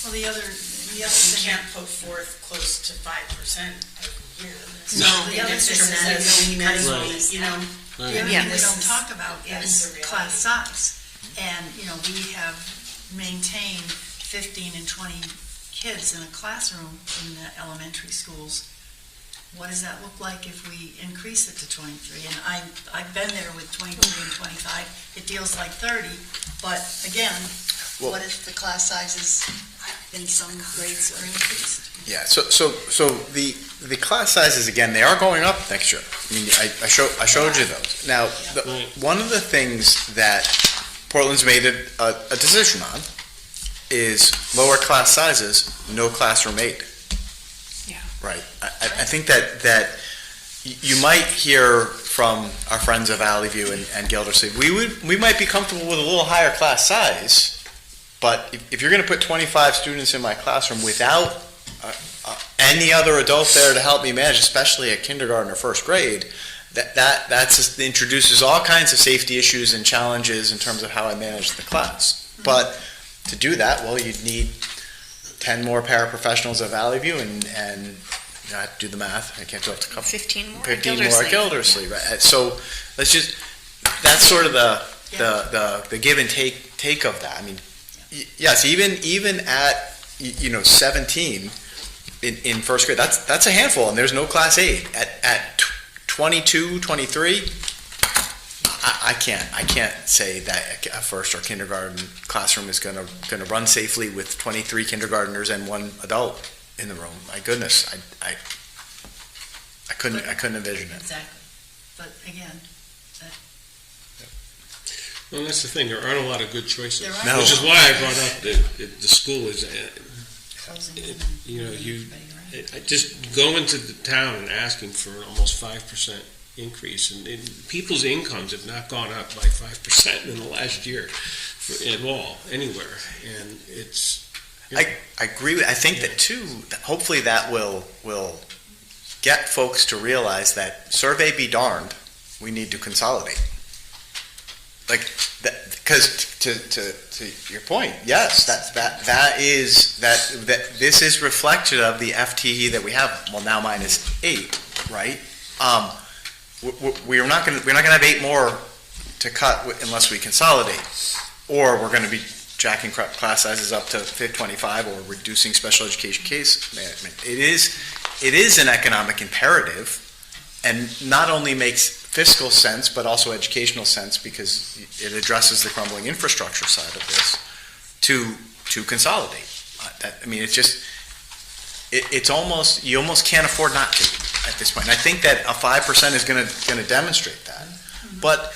Well, the other we thing, can't put forth close to 5% every year. No. The other It's thing just that that, Right. you know, the other thing we don't talk about That's is the class size. And, you know, we have maintained 15 and 20 kids in a classroom in the elementary schools. What does that look like if we increase it to 23? And I've been there with 23 and 25. It feels like 30, but again, what if the class sizes in some grades are increased? Yeah, so the class sizes, again, they are going up next year. I mean, I showed you those. Now, one of the things that Portland's made a decision on is lower class sizes, no classroom aid. Yeah. Right. I think that you might hear from our friends of Valley View and Gildersleeve, we might be comfortable with a little higher class size, but if you're going to put 25 students in my classroom without any other adult there to help me manage, especially at kindergarten or first grade, that just introduces all kinds of safety issues and challenges in terms of how I manage the class. But to do that, well, you'd need 10 more paraprofessionals at Valley View and do the math. I can't do up to 15 more. 15 more at Gildersleeve. Right? So that's that's sort of the give and take of that. I mean, yes, even at 17 in first grade, that's a handful, and there's no class aid. At 22, 23, I can't say that a first or kindergarten classroom is going to run safely with 23 kindergartners and one adult in the room. My goodness, I couldn't envision it. Exactly. But again, Well, that's the thing, there aren't a lot of good choices. There aren't. No. Which is why I brought up the school is, just going to the town and asking for an almost 5% increase, and people's incomes have not gone up by 5% in the last year at all, anywhere, and it's... I agree with. I think that too. Hopefully, that will get folks to realize that survey be darned, we need to consolidate. Like that, because to your point, yes, that this is reflective of the FTE that we have. Well, now minus 8, right? We're not going to have 8 more to cut unless we consolidate, or we're going to be jacking class sizes up to 25 or reducing special education case management. It is an economic imperative, and not only makes fiscal sense, but also educational sense, because it addresses the crumbling infrastructure side of this to consolidate. It's almost, you almost can't afford not to at this point. And I think that a 5% is going to demonstrate that. But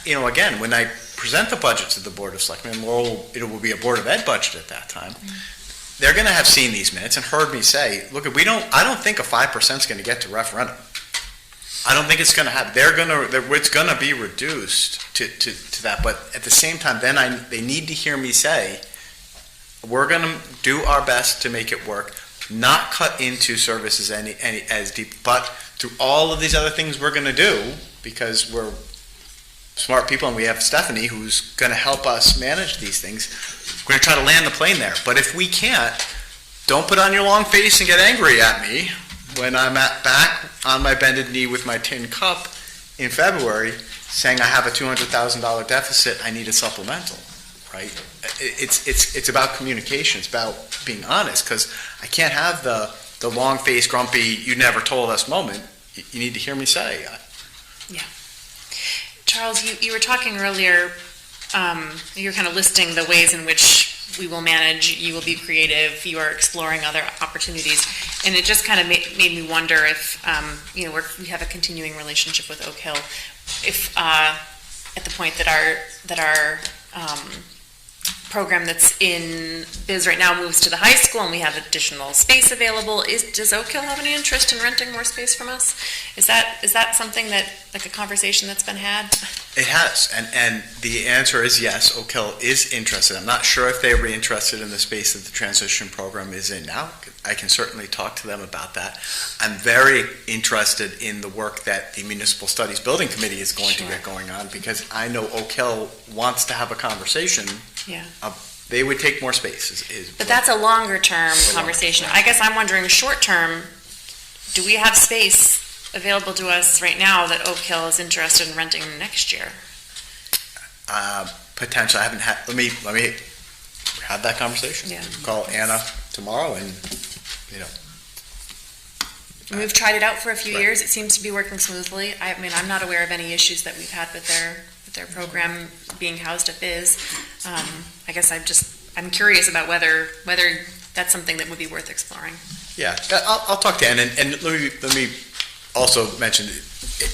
again, when I present the budget to the Board of Selectmen, it will be a Board of Ed budget at that time. They're going to have seen these minutes and heard me say, look, I don't think a 5% is going to get to referendum. I don't think it's going to happen. It's going to be reduced to that. But at the same time, then they need to hear me say, we're going to do our best to make it work, not cut into services any as deep, but through all of these other things we're going to do, because we're smart people and we have Stephanie who's going to help us manage these things. We're going to try to land the plane there. But if we can't, don't put on your long face and get angry at me when I'm back on my bended knee with my tin cup in February saying I have a $200,000 deficit, I need a supplemental, right? It's about communication. It's about being honest, because I can't have the long face, grumpy, you never told us moment. You need to hear me say. Yeah. Charles, you were talking earlier, you were kind of listing the ways in which we will manage, you will be creative, you are exploring other opportunities. And it just kind of made me wonder if, we have a continuing relationship with Oak Hill, if at the point that our program that's in biz right now moves to the high school and we have additional space available, does Oak Hill have any interest in renting more space from us? Is that something that, like a conversation that's been had? It has, and the answer is yes, Oak Hill is interested. I'm not sure if they were interested in the space that the transition program is in now. I can certainly talk to them about that. I'm very interested in the work that the Municipal Studies Building Committee is going to get going on, because I know Oak Hill wants to have a conversation. Yeah. They would take more space. But that's a longer term conversation. I guess I'm wondering, short term, do we have space available to us right now that Oak Hill is interested in renting next year? Potentially, I haven't had. Let me have that conversation. Yeah. Call Anna tomorrow, and We've tried it out for a few Right. years. It seems to be working smoothly. I mean, I'm not aware of any issues that we've had with their program being housed at Biz. I guess I'm curious about whether that's something that would be worth exploring. Yeah, I'll talk to Anna, and let me also mention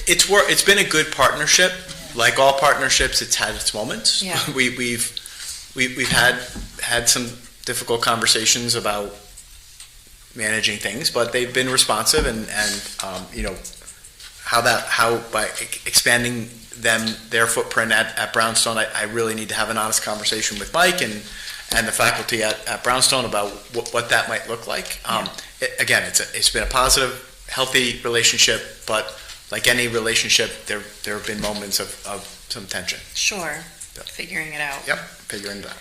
it's been a good partnership. Like all partnerships, it's had its moments. Yeah. We've had some difficult conversations about managing things, but they've been responsive, and how by expanding their footprint at Brownstone, I really need to have an honest conversation with Mike and the faculty at Brownstone about what that might look like. Again, it's been a positive, healthy relationship, but like any relationship, there have been moments of some tension. Sure. Figuring it out. Yep, figuring it out.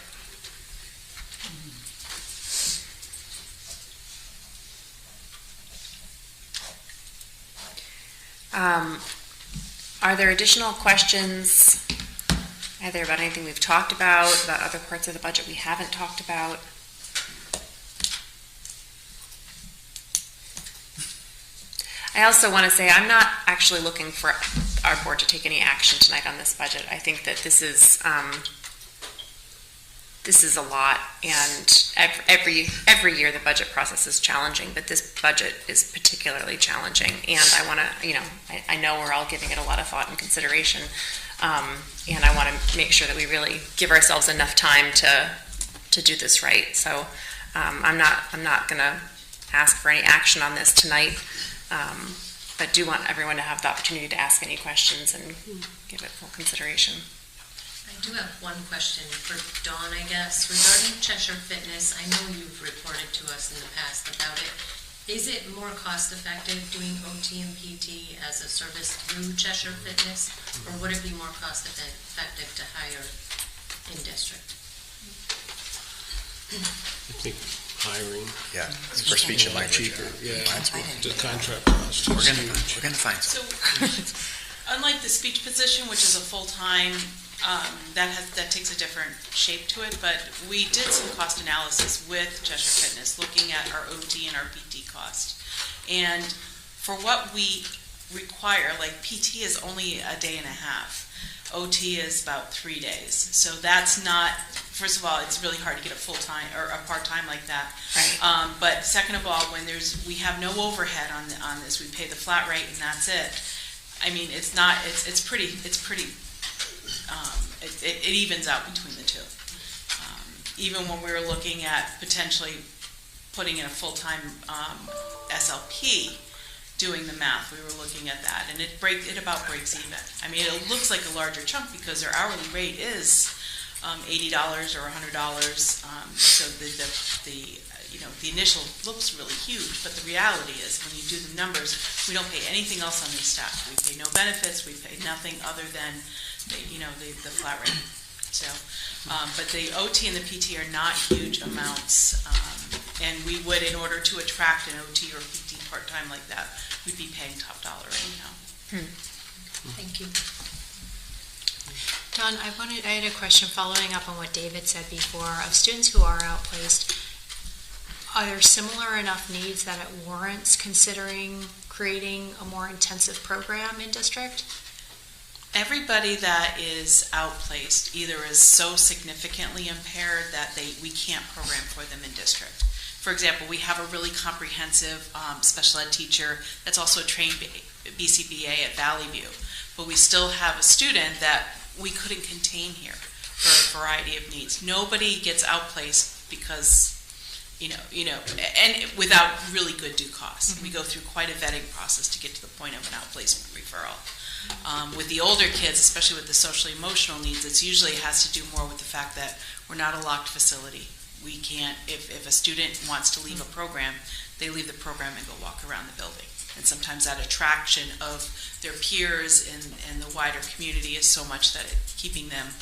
Are there additional questions, either about anything we've talked about other parts of the budget we haven't talked about? I also want to say I'm not actually looking for our board to take any action tonight on this budget. I think that this is a lot, and every year the budget process is challenging, but this budget is particularly challenging, and I want to, I know we're all giving it a lot of thought and consideration, and I want to make sure that we really give ourselves enough time to do this right. So I'm not going to ask for any action on this tonight, but do want everyone to have the opportunity to ask any questions and give it full consideration. I do have one question for Dawn, I guess, regarding Cheshire Fitness. I know you've reported to us in the past about it. Is it more cost-effective doing OT and PT as a service through Cheshire Fitness, or would it be more cost-effective to hire in-district? I think hiring. Yeah, for speech and language. Cheaper, yeah. The contract cost. We're gonna find some. So, unlike the speech position, which is a full-time, that takes a different shape to it, but we did some cost analysis with Cheshire Fitness, looking at our OT and our PT cost. And for what we require, like PT is only a day and a half. OT is about 3 days. So that's not, first of all, it's really hard to get a full-time or a part-time like that. Right. But second of all, when we have no overhead on this, we pay the flat rate and that's it. I mean, it's pretty, it evens out between the two. Even when we were looking at potentially putting in a full-time SLP, doing the math, we were looking at that, and it about breaks even. I mean, it looks like a larger chunk because their hourly rate is $80 or $100. So the initial looks really huge, but the reality is when you do the numbers, we don't pay anything else on these staff. We pay no benefits. We pay nothing other than the flat rate. So, but the OT and the PT are not huge amounts, and we would, in order to attract an OT or PT part-time like that, we'd be paying top dollar anyhow. Thank you. Dawn, I had a question following up on what David said before. Of students who are outplaced, are there similar enough needs that it warrants considering creating a more intensive program in district? Everybody that is outplaced either is so significantly impaired that we can't program for them in district. For example, we have a really comprehensive special ed teacher that's also a trained BCBA at Valley View, but we still have a student that we couldn't contain here for a variety of needs. Nobody gets outplaced because, and without really good due costs. We go through quite a vetting process to get to the point of an outplacement referral. With the older kids, especially with the social emotional needs, it usually has to do more with the fact that we're not a locked facility. We can't, if a student wants to leave a program, they leave the program and go walk around the building. And sometimes that attraction of their peers and the wider community is so much that keeping them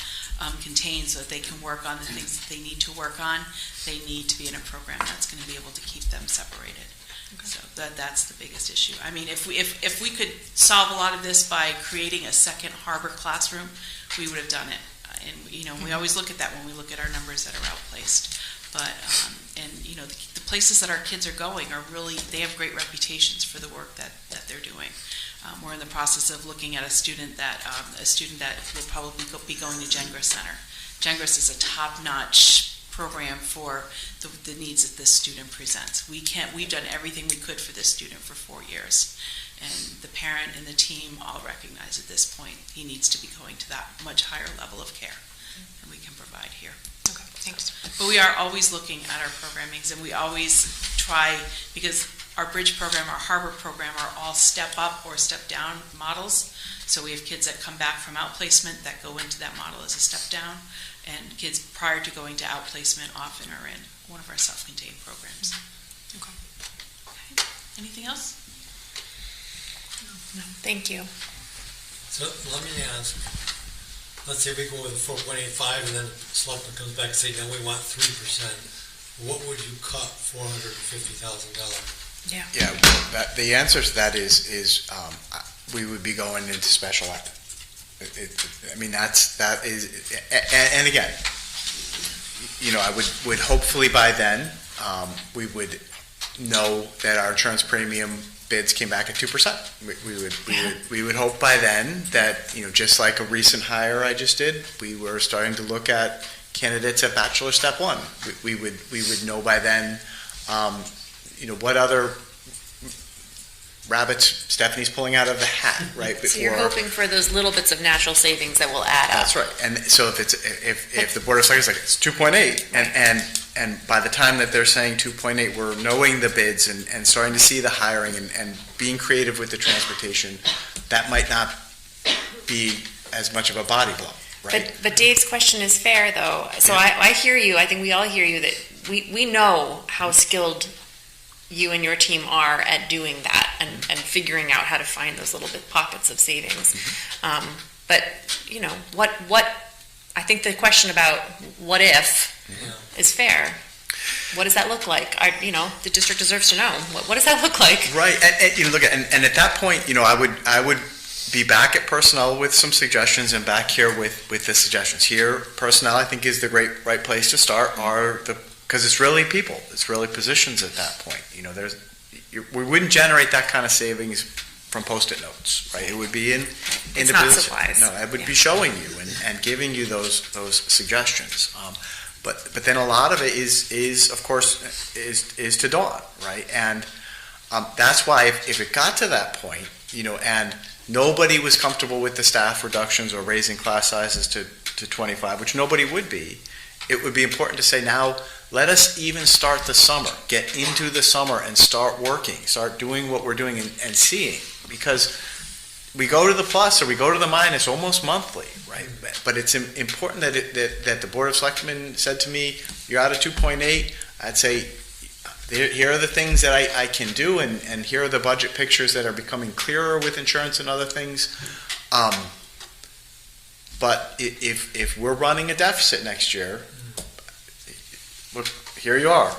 contained so that they can work on the things that they need to work on, they need to be in a program that's going to be able to keep them separated. Okay. So that's the biggest issue. I mean, if we could solve a lot of this by creating a second harbor classroom, we would have done it. And we always look at that when we look at our numbers that are outplaced. But the places that our kids are going are really, they have great reputations for the work that they're doing. We're in the process of looking at a student that will probably be going to Gengras Center. Gengras is a top-notch program for the needs that this student presents. We've done everything we could for this student for 4 years. And the parent and the team all recognize at this point he needs to be going to that much higher level of care than we can provide here. Okay, thanks. But we are always looking at our programmings, and we always try, because our bridge program, our harbor program are all step up or step down models. So we have kids that come back from outplacement that go into that model as a step down, and kids prior to going to outplacement often are in one of our self-contained programs. Okay. Anything else? No. Thank you. So let me ask, let's say we go with 4.85 and then the selectman comes back and say, no, we want 3%. What would you cut $450,000? Yeah. Yeah, the answer to that is we would be going into special ed. That is, and again, I would hopefully by then, we would know that our insurance premium bids came back at 2%. We would hope by then that, just like a recent hire I just did, we were starting to look at candidates at Bachelor Step 1. We would know by then, what other rabbits Stephanie's pulling out of the hat, right? So you're hoping for those little bits of natural savings that will add up. That's right. And so if the Board of Selectmen is like, it's 2.8, and by the time that they're saying 2.8, we're knowing the bids and starting to see the hiring and being creative with the transportation, that might not be as much of a body blow, right? But Dave's question is fair, though. So I hear you. I think we all hear you that we know how skilled you and your team are at doing that and figuring out how to find those little bit pockets of savings. But what I think the question about what if is fair. What does that look like? The district deserves to know. What does that look like? Right, and look, and at that point, I would be back at personnel with some suggestions and back here with the suggestions. Here, personnel, I think, is the right place to start. Because it's really people, it's really positions at that point. We wouldn't generate that kind of savings from Post-it notes, right? It would be in It's the not position. supplies. No, I would be showing you and giving you those suggestions. But then a lot of it is of course is to Dawn, right? And that's why if it got to that point, and nobody was comfortable with the staff reductions or raising class sizes to 25, which nobody would be, it would be important to say, now let us even start the summer, get into the summer and start working, start doing what we're doing and seeing, because we go to the plus or we go to the minus almost monthly, right? But it's important that the Board of Selectmen said to me, you're out of 2.8, I'd say, here are the things that I can do, and here are the budget pictures that are becoming clearer with insurance and other things. But if we're running a deficit next year, look, here you are.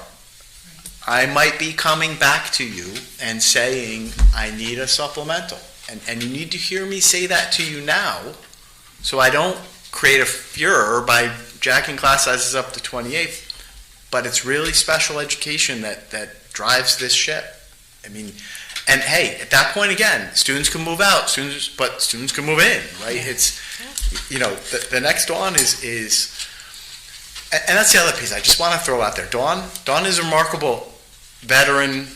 I might be coming back to you and saying, I need a supplemental. And you need to hear me say that to you now, so I don't create a furor by jacking class sizes up to 28. But it's really special education that drives this ship. And hey, at that point again, students can move out, but students can move in, right? Yeah. It's, the next Dawn is, and that's the other piece I just want to throw out there. Dawn is a remarkable veteran,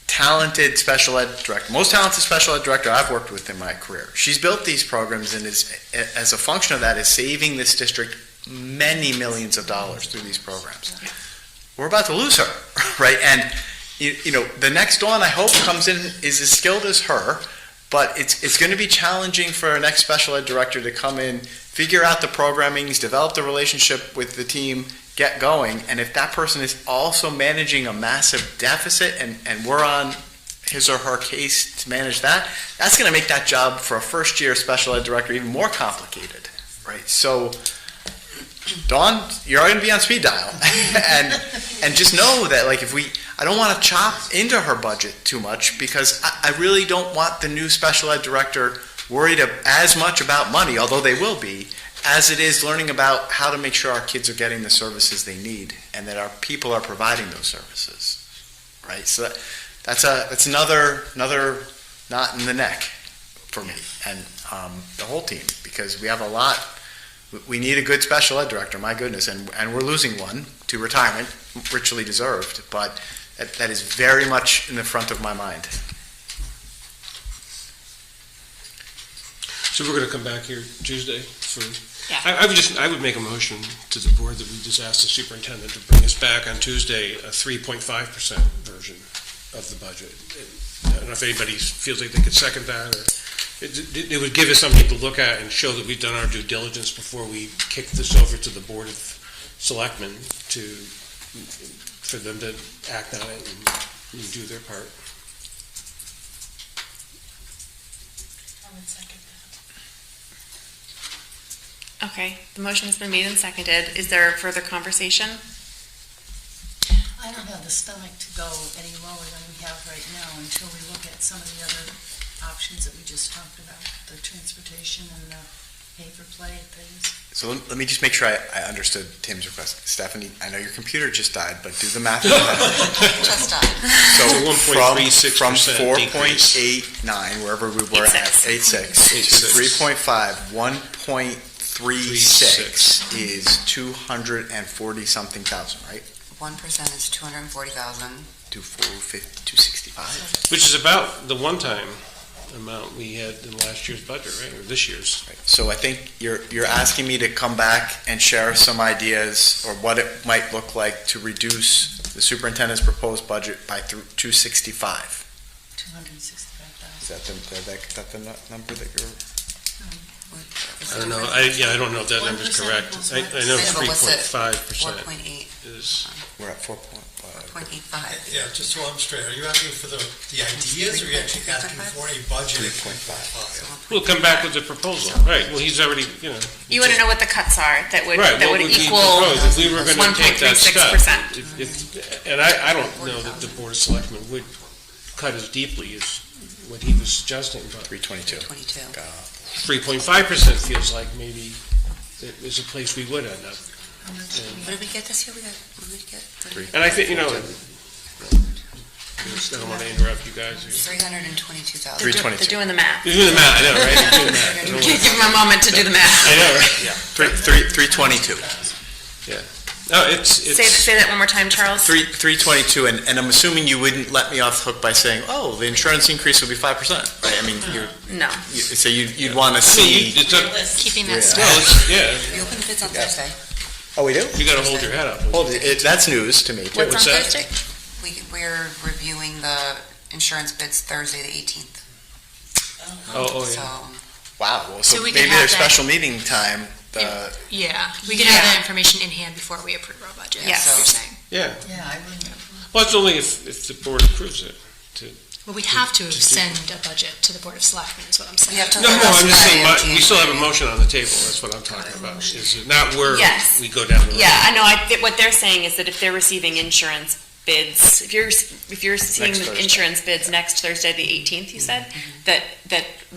talented special ed director, most talented special ed director I've worked with in my career. She's built these programs and is, as a function of that, is saving this district many millions of dollars through these programs. We're about to lose her, right? And you know, the next Dawn, I hope, comes in is as skilled as her, but it's going to be challenging for our next special ed director to come in, figure out the programmings, develop the relationship with the team, get going. And if that person is also managing a massive deficit and we're on his or her case to manage that, that's going to make that job for a first-year special ed director even more complicated, right? So, Dawn, you're going to be on speed dial. and just know that, like, I don't want to chop into her budget too much because I really don't want the new special ed director worried as much about money, although they will be, as it is learning about how to make sure our kids are getting the services they need and that our people are providing those services, right? So that's another knot in the neck for me and the whole team, because we have a lot. We need a good special ed director, my goodness, and we're losing one to retirement, richly deserved, but that is very much in the front of my mind. So we're going to come back here Tuesday for, Yeah. I would make a motion to the board that we just ask the superintendent to bring us back on Tuesday a 3.5% version of the budget. I don't know if anybody feels like they could second that, or it would give us something to look at and show that we've done our due diligence before we kick this over to the Board of Selectmen for them to act on it and do their part. I would second that. Okay, the motion has been made and seconded. Is there further conversation? I don't have the stomach to go any lower than we have right now until we look at some of the other options that we just talked about, the transportation and the pay-for-play things. So let me just make sure I understood Tim's request. Stephanie, I know your computer just died, but do the math. Just died. So from 1.36% 4.89, wherever we were at, 8.6, to 3.5, 1.36 is 240-something thousand, right? 1% is 240,000. 265. Which is about the one-time amount we had in last year's budget, right, or this year's. Right. So I think you're asking me to come back and share some ideas or what it might look like to reduce the superintendent's proposed budget by 265. 265,000. Is that the number that you're? I don't know, I don't know if that number's correct. I know 3.5% 4.8. is. We're at 4.5. 4.85. Yeah, just so I'm straight, are you asking for the ideas, or are you actually asking for a budget? 3.5. We'll come back with a proposal, right, well, he's already, You want to know what the cuts are that would Right, what would be equal proposed if we were gonna take that step? 1.36%. And I don't know that the Board of Selectmen would cut as deeply as what he was suggesting, but 322. 22. 3.5% feels like maybe it is a place we would end up. What did we get this year? What did we get? And I think, I don't want to interrupt you guys. 322,000. 322. They're doing the math. You're doing the math, I know, right? You're doing the math. Give them a moment to do the math. I know, right? 322. No, it's. Say that one more time, Charles. 322, and I'm assuming you wouldn't let me off the hook by saying, oh, the insurance increase will be 5%, right? I mean, No. so you'd want to see. Keeping that Yeah, We open the bids on Thursday. Oh, we do? you gotta hold your head up. That's news to me. What's on that? Thursday? We're reviewing the insurance bids Thursday, the 18th. Oh, So, yeah. Wow, well, so So we can maybe have there's that- special meeting time. Yeah, we can have that information in hand before we approve our budget. Yes. That's what you're saying. Yeah, Yeah, I wouldn't. well, it's only if the board approves it. Well, we have to send a budget to the Board of Selectmen, is what I'm saying. we have to. No, I'm just saying, Friday, we still have a January. motion on the table, that's what I'm talking about, is it not where Yes. we go down the road. Yeah, I know. What they're saying is that if they're receiving insurance bids, if you're seeing Next Thursday. insurance bids next Thursday, the 18th, you said, that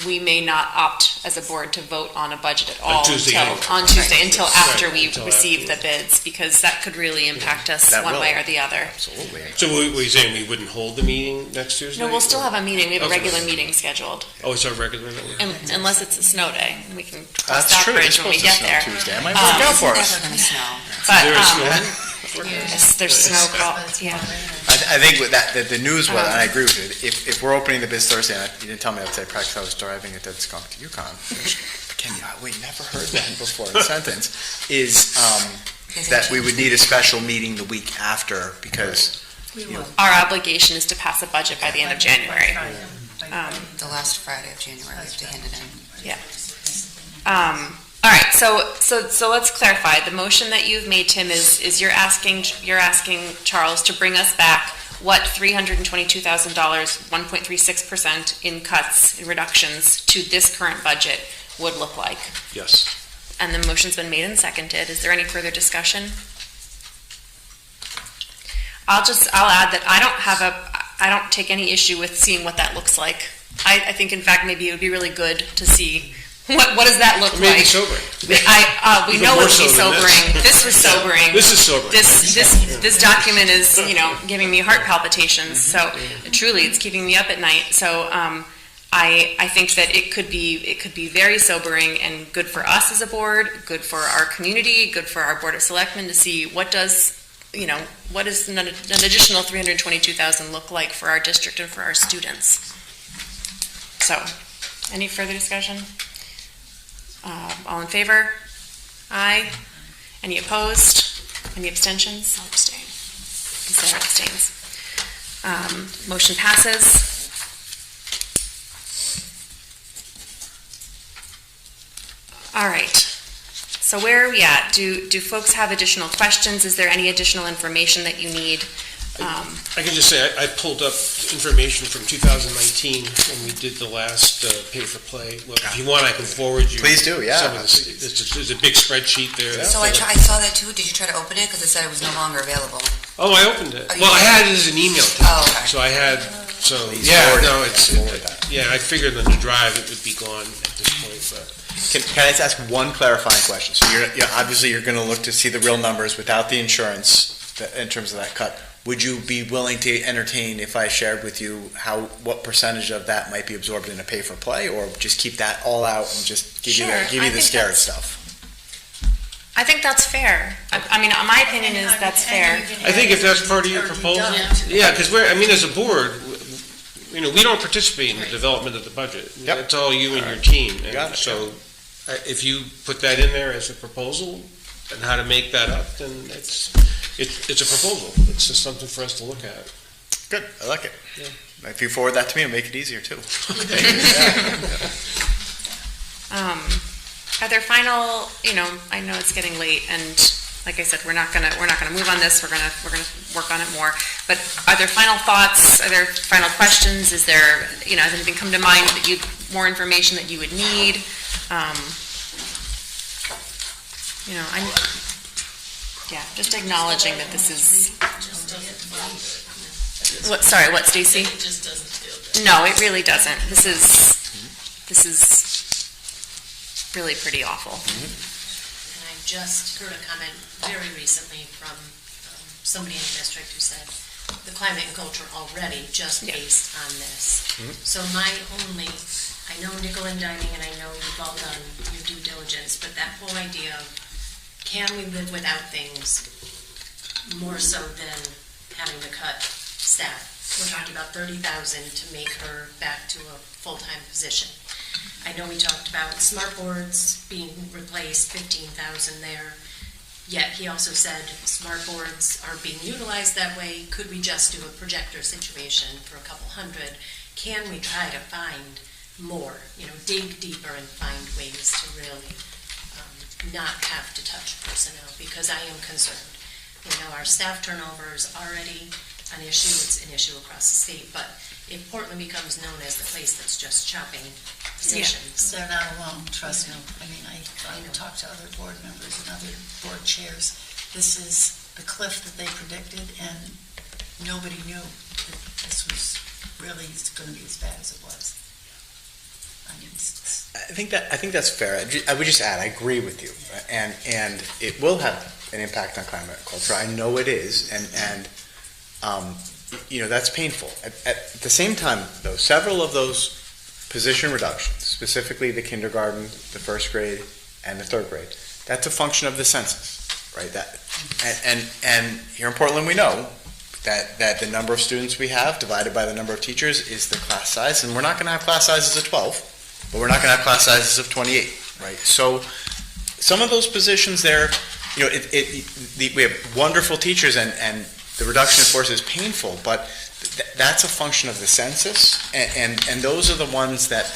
we may not opt as a board to vote on a budget at all Tuesday until, anyway. on Tuesday, until Right, after we until receive after. the bids, because that could really impact us That one will. way or the other. Absolutely. So were you saying we wouldn't hold the meeting next Tuesday? No, we'll still have a meeting. We have a Okay. regular meeting scheduled, Oh, it's our regular meeting? unless it's a snow day. We can cross That's that true. It's bridge when we supposed to get snow there. Tuesday. I might work out for It's us. never gonna snow. But There is snow? yes, there's snow. Yeah. I I think with that, the news was, and I agree with you, if we're opening the bids Thursday, and you didn't tell me that today, practically I was driving a dead skunk to Yukon. Ken, we never heard that before in a sentence, is that we would need a special meeting the week after, because Our obligation is to pass a budget by the end of January. The last Friday of January, we have to hand it in. All right, so let's clarify. The motion that you've made, Tim, is you're asking Charles to bring us back what $322,000, 1.36% in cuts, in reductions to this current budget would look like. Yes. And the motion's been made and seconded. Is there any further discussion? I'll add that I don't take any issue with seeing what that looks like. I think, in fact, maybe it would be really good to see what does that look like. Maybe sobering. We know it would be sobering. This was sobering. This is sobering. This document is, giving me heart palpitations. So truly, it's keeping me up at night. So I think that it could be very sobering and good for us as a board, good for our community, good for our Board of Selectmen to see what does an additional $322,000 look like for our district and for our students. So, any further discussion? All in favor? Aye. Any opposed? Any abstentions? I'll abstain. Sarah abstains. Motion passes. All right. So where are we at? Do folks have additional questions? Is there any additional information that you need? I can just say, I pulled up information from 2019 when we did the last pay-for-play. Well, if you want, I can forward you. Please do, yeah. Some of this. There's a big spreadsheet there. So I saw that too. Did you try to open it? Because it said it was no longer available. Oh, I opened it. Oh, Well, I had it as an email. Okay. So I had, I figured on the drive it would be gone at this point, but. Can I just ask one clarifying question? So obviously you're going to look to see the real numbers without the insurance in terms of that cut. Would you be willing to entertain if I shared with you what percentage of that might be absorbed in a pay-for-play, or just keep that all out and just give you the scary stuff? I think that's fair. I mean, my opinion is that's fair. I think if that's part of your proposal, because as a board, we don't participate in the development of the budget. Yep. It's all you and your team. And got it. so if you put that in there as a proposal and how to make that up, then it's a proposal. It's just something for us to look at. Good, I like it. Yeah. If you forward that to me, it'll make it easier too. Are there final? I know it's getting late, and like I said, we're not gonna move on this. We're gonna work on it more. But are there final thoughts? Are there final questions? Is there has anything come to mind that more information that you would need? Just acknowledging that this is. What, Stacy? It just doesn't feel good. No, it really doesn't. This is really pretty awful. And I just heard a comment very recently from somebody in the district who said the climate and culture already just based on this. So I know nickel and diming, and I know you've all done your due diligence, but that whole idea of can we live without things more so than having to cut staff? We're talking about $30,000 to make her back to a full-time position. I know we talked about smart boards being replaced, $15,000 there. Yet he also said smart boards are being utilized that way. Could we just do a projector situation for a couple hundred? Can we try to find more, dig deeper and find ways to really not have to touch personnel? Because I am concerned. Our staff turnover is already an issue. It's an issue across the state. But if Portland becomes known as the place that's just chopping positions. They're not alone, trust me. I've talked to other board members and other board chairs. This is the cliff that they predicted, and nobody knew that this was really going to be as bad as it was. I think that's fair. I would just add, I agree with you, and it will have an impact on climate and culture. I know it is, and that's painful. At the same time, though, several of those position reductions, specifically the kindergarten, the first grade, and the third grade, that's a function of the census, right? And here in Portland, we know that the number of students we have divided by the number of teachers is the class size, and we're not going to have class sizes of 12, but we're not going to have class sizes of 28, right? So some of those positions there, you know, we have wonderful teachers, and the reduction in force is painful, but that's a function of the census, and those are the ones that,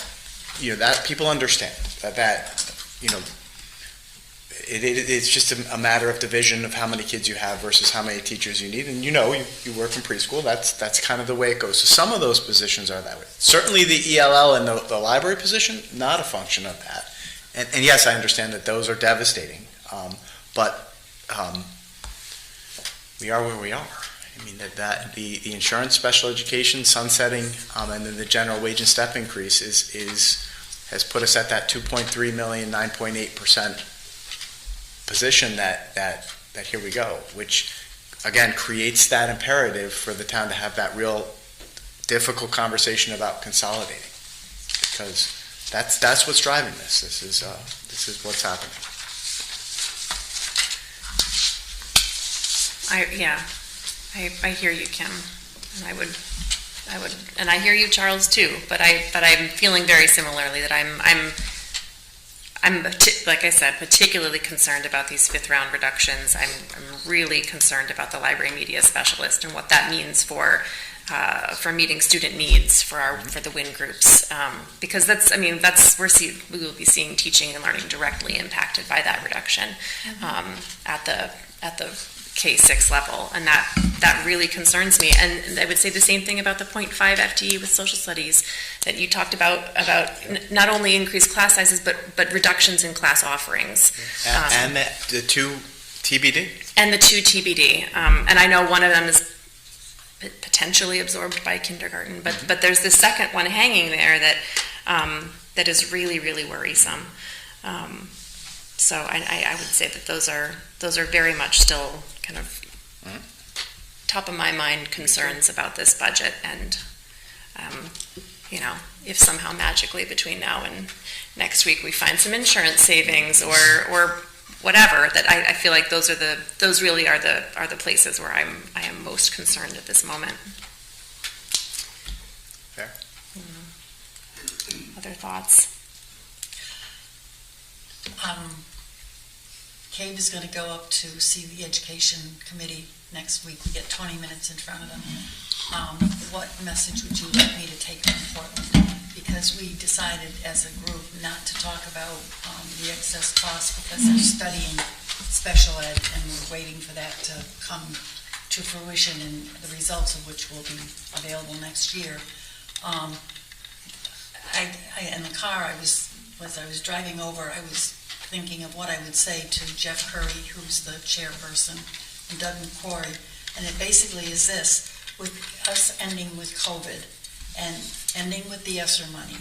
you know, that people understand, that you know, it's just a matter of division of how many kids you have versus how many teachers you need. And you know, you work in preschool, that's kind of the way it goes. So some of those positions are that way. Certainly the ELL and the library position, not a function of that. And yes, I understand that those are devastating. But we are where we are. I mean, that the insurance, special education, sunsetting, and then the general wage and step increase has put us at that 2.3 million, 9.8% position that here we go, which again creates that imperative for the town to have that real difficult conversation about consolidating, because that's what's driving this. This is what's happening. I hear you, Kim, and I would, and I hear you, Charles, too. But I'm feeling very similarly that I'm like I said, particularly concerned about these fifth round reductions. I'm really concerned about the library media specialist and what that means for meeting student needs for the WIN groups, because we will be seeing teaching and learning directly impacted by that reduction at the K-6 level, and that really concerns me. And I would say the same thing about the 0.5 FTE with social studies that you talked about not only increased class sizes, but reductions in class offerings. And the two TBD? And the two TBD. And I know one of them is potentially absorbed by kindergarten, but there's the second one hanging there that is really, really worrisome. So I would say that those are very much still kind of top of my mind concerns about this budget, and you know, if somehow magically between now and next week we find some insurance savings or whatever, that I feel like those really are the places where I am most concerned at this moment. Fair. Other thoughts? Cave is going to go up to see the education committee next week. We get 20 minutes in front of them. What message would you like me to take from Portland? Because we decided as a group not to talk about the excess costs because they're studying special ed, and we're waiting for that to come to fruition, and the results of which will be available next year. In the car, as I was driving over, I was thinking of what I would say to Jeff Curry, who's the chairperson, and Doug McQuarrie, and it basically is this: with us ending with COVID and ending with the ESSER money,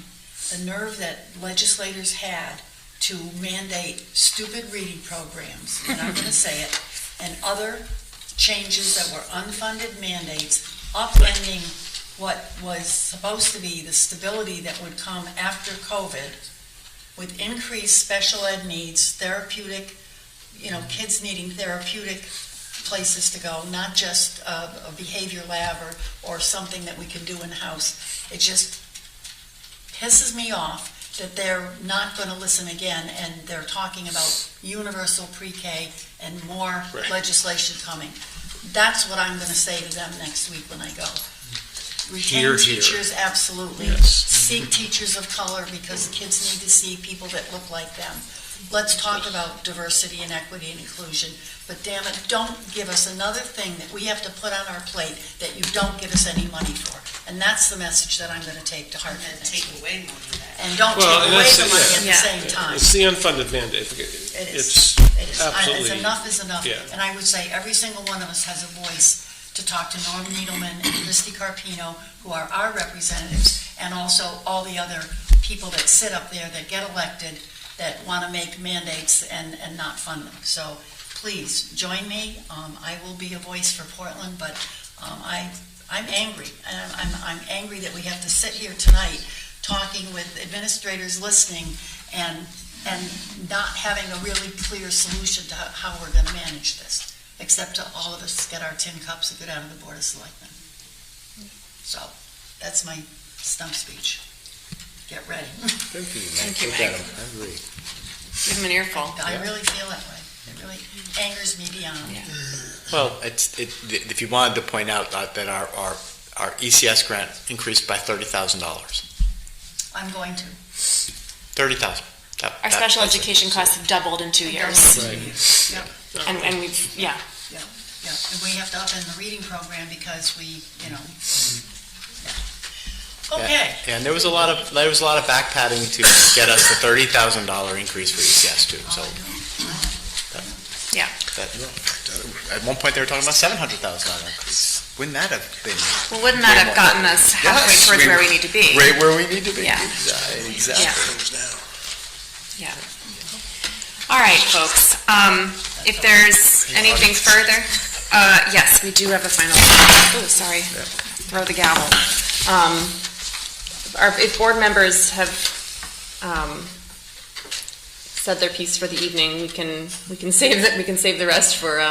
the nerve that legislators had to mandate stupid reading programs, and I'm going to say it, and other changes that were unfunded mandates, upending what was supposed to be the stability that would come after COVID, with increased special ed needs, therapeutic, kids needing therapeutic places to go, not just a behavior lab or something that we can do in-house. It just pisses me off that they're not going to listen again, and they're talking about universal pre-K and more legislation coming. That's what I'm going to say to them next week when I go. Retain teachers, absolutely. Yes. Seek teachers of color, because kids need to see people that look like them. Let's talk about diversity and equity and inclusion, but damn it, don't give us another thing that we have to put on our plate that you don't give us any money for. And that's the message that I'm going to take to Hartford. And take away money then. And don't take away the money at the same time. It's the unfunded mandate. It It's is. absolutely. Enough is enough. Yeah. And I would say every single one of us has a voice to talk to Norm Needleman and Christy Carpino, who are our representatives, and also all the other people that sit up there that get elected that want to make mandates and not fund them. So please join me. I will be a voice for Portland, but I'm angry. And I'm angry that we have to sit here tonight talking with administrators listening and not having a really clear solution to how we're going to manage this. except to all of us get our tin cups and go down to the Board of Selectmen. So, that's my stump speech. Get ready. Thank you, Thank you, Meg. Meg. I agree. Give them an earful. I really feel that way. It really angers me beyond. Well, if you wanted to point out that our ECS grant increased by $30,000. I'm going to. 30,000. Our special education costs have doubled in 2 years. Yep. And we've, yeah. Yeah, and we have to up in the reading program because we, yeah. Okay. Yeah, and there was a lot of back padding to get us the $30,000 increase for ECS too. So, Yeah. At one point they were talking about $700,000 increase. Wouldn't that have been? Well, wouldn't that have gotten us halfway Yes, towards where we need to be? Right where we need to be. Yeah. Exactly. Yeah. All right, folks. If there's anything further, yes, we do have a final. Oh, sorry. Throw the gavel. If board members have said their piece for the evening, we can save that. We can save the rest for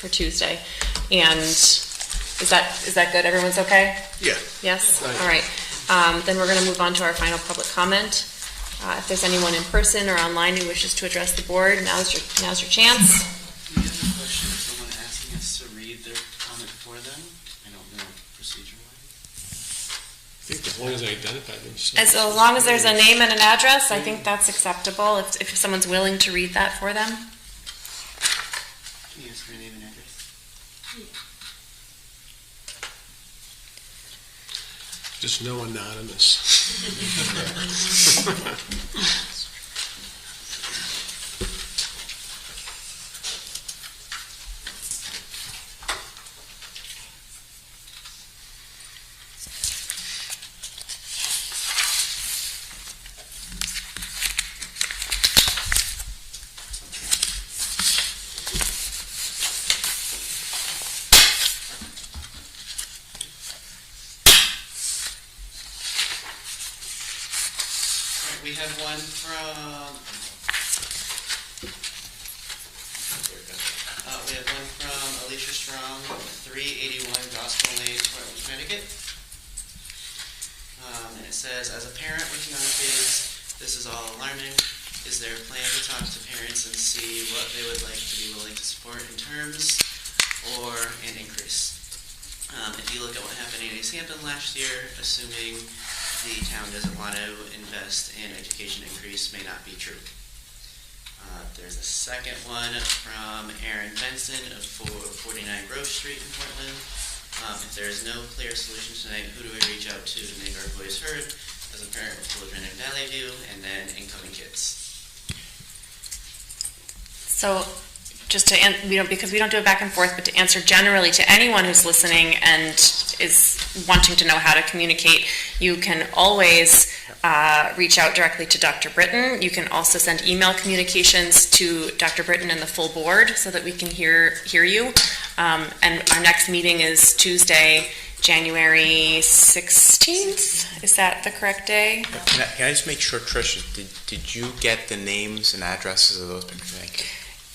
Tuesday. And is that good? Everyone's okay? Yeah. Yes. All right. Then we're going to move on to our final public comment. If there's anyone in person or online who wishes to address the board, now's your chance. Do you have a question for someone asking us to read their comment for them? I don't know procedure-wise. I think as long as I identify them. As long as there's a name and an address, I think that's acceptable. If someone's willing to read that for them. Can you ask for your name and address? Just no anonymous. We have one from. We have one from Alicia Strong, 381 Gospel Lane, Portland, Connecticut. And it says, as a parent with young kids, this is all alarming. Is there a plan to talk to parents and see what they would like to be willing to support in terms or an increase? If you look at what happened in East Hampton last year, assuming the town doesn't want to invest in education increase may not be true. There's a second one from Aaron Benson of 49 Grove Street in Portland. If there is no clear solution tonight, who do we reach out to make our voice heard as a parent with children in Valley View and then incoming kids? So just to, because we don't do it back and forth, but to answer generally to anyone who's listening and is wanting to know how to communicate, you can always reach out directly to Dr. Britton. You can also send email communications to Dr. Britton and the full board so that we can hear you. And our next meeting is Tuesday, January 16th. Is that the correct day? Can I just make sure, Trish, did you get the names and addresses of those people? Thank you.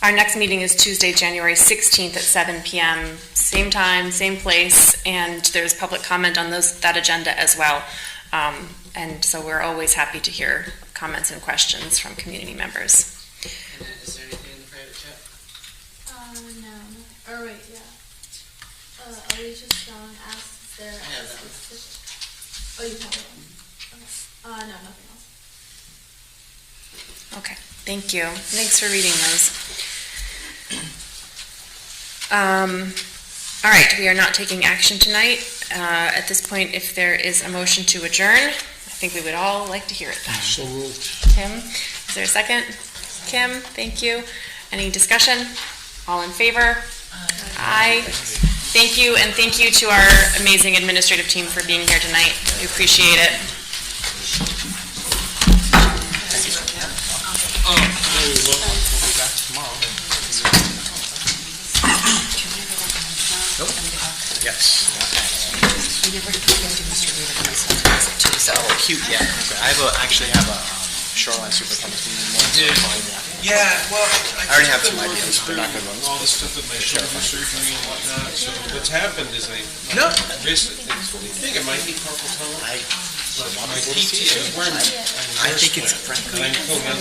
Our next meeting is Tuesday, January 16th at 7 p.m. Same time, same place, and there's public comment on that agenda as well. And so we're always happy to hear comments and questions from community members. And is there anything in the private chat? No. Or wait, yeah. Alicia Strong asks, is there I have that one. Oh, you have it? Okay. No, nothing else. Okay, thank you. Thanks for reading those. All right, we are not taking action tonight. At this point, if there is a motion to adjourn, I think we would all like to hear it. So moved. Kim, is there a second? Kim, thank you. Any discussion? All in favor? Aye. Thank you, and thank you to our amazing administrative team for being here tonight. We appreciate it. Yes. So cute, yeah. I actually have a shoreline superintendent's meeting more. so probably not. Yeah, well. I already have some ideas, but not good ones. All the stuff with my shoulder surgery and whatnot, so what's happened is I No. think it might be carpal tunnel. I My PT, I was wearing. think it's frankly. And I'm pulling out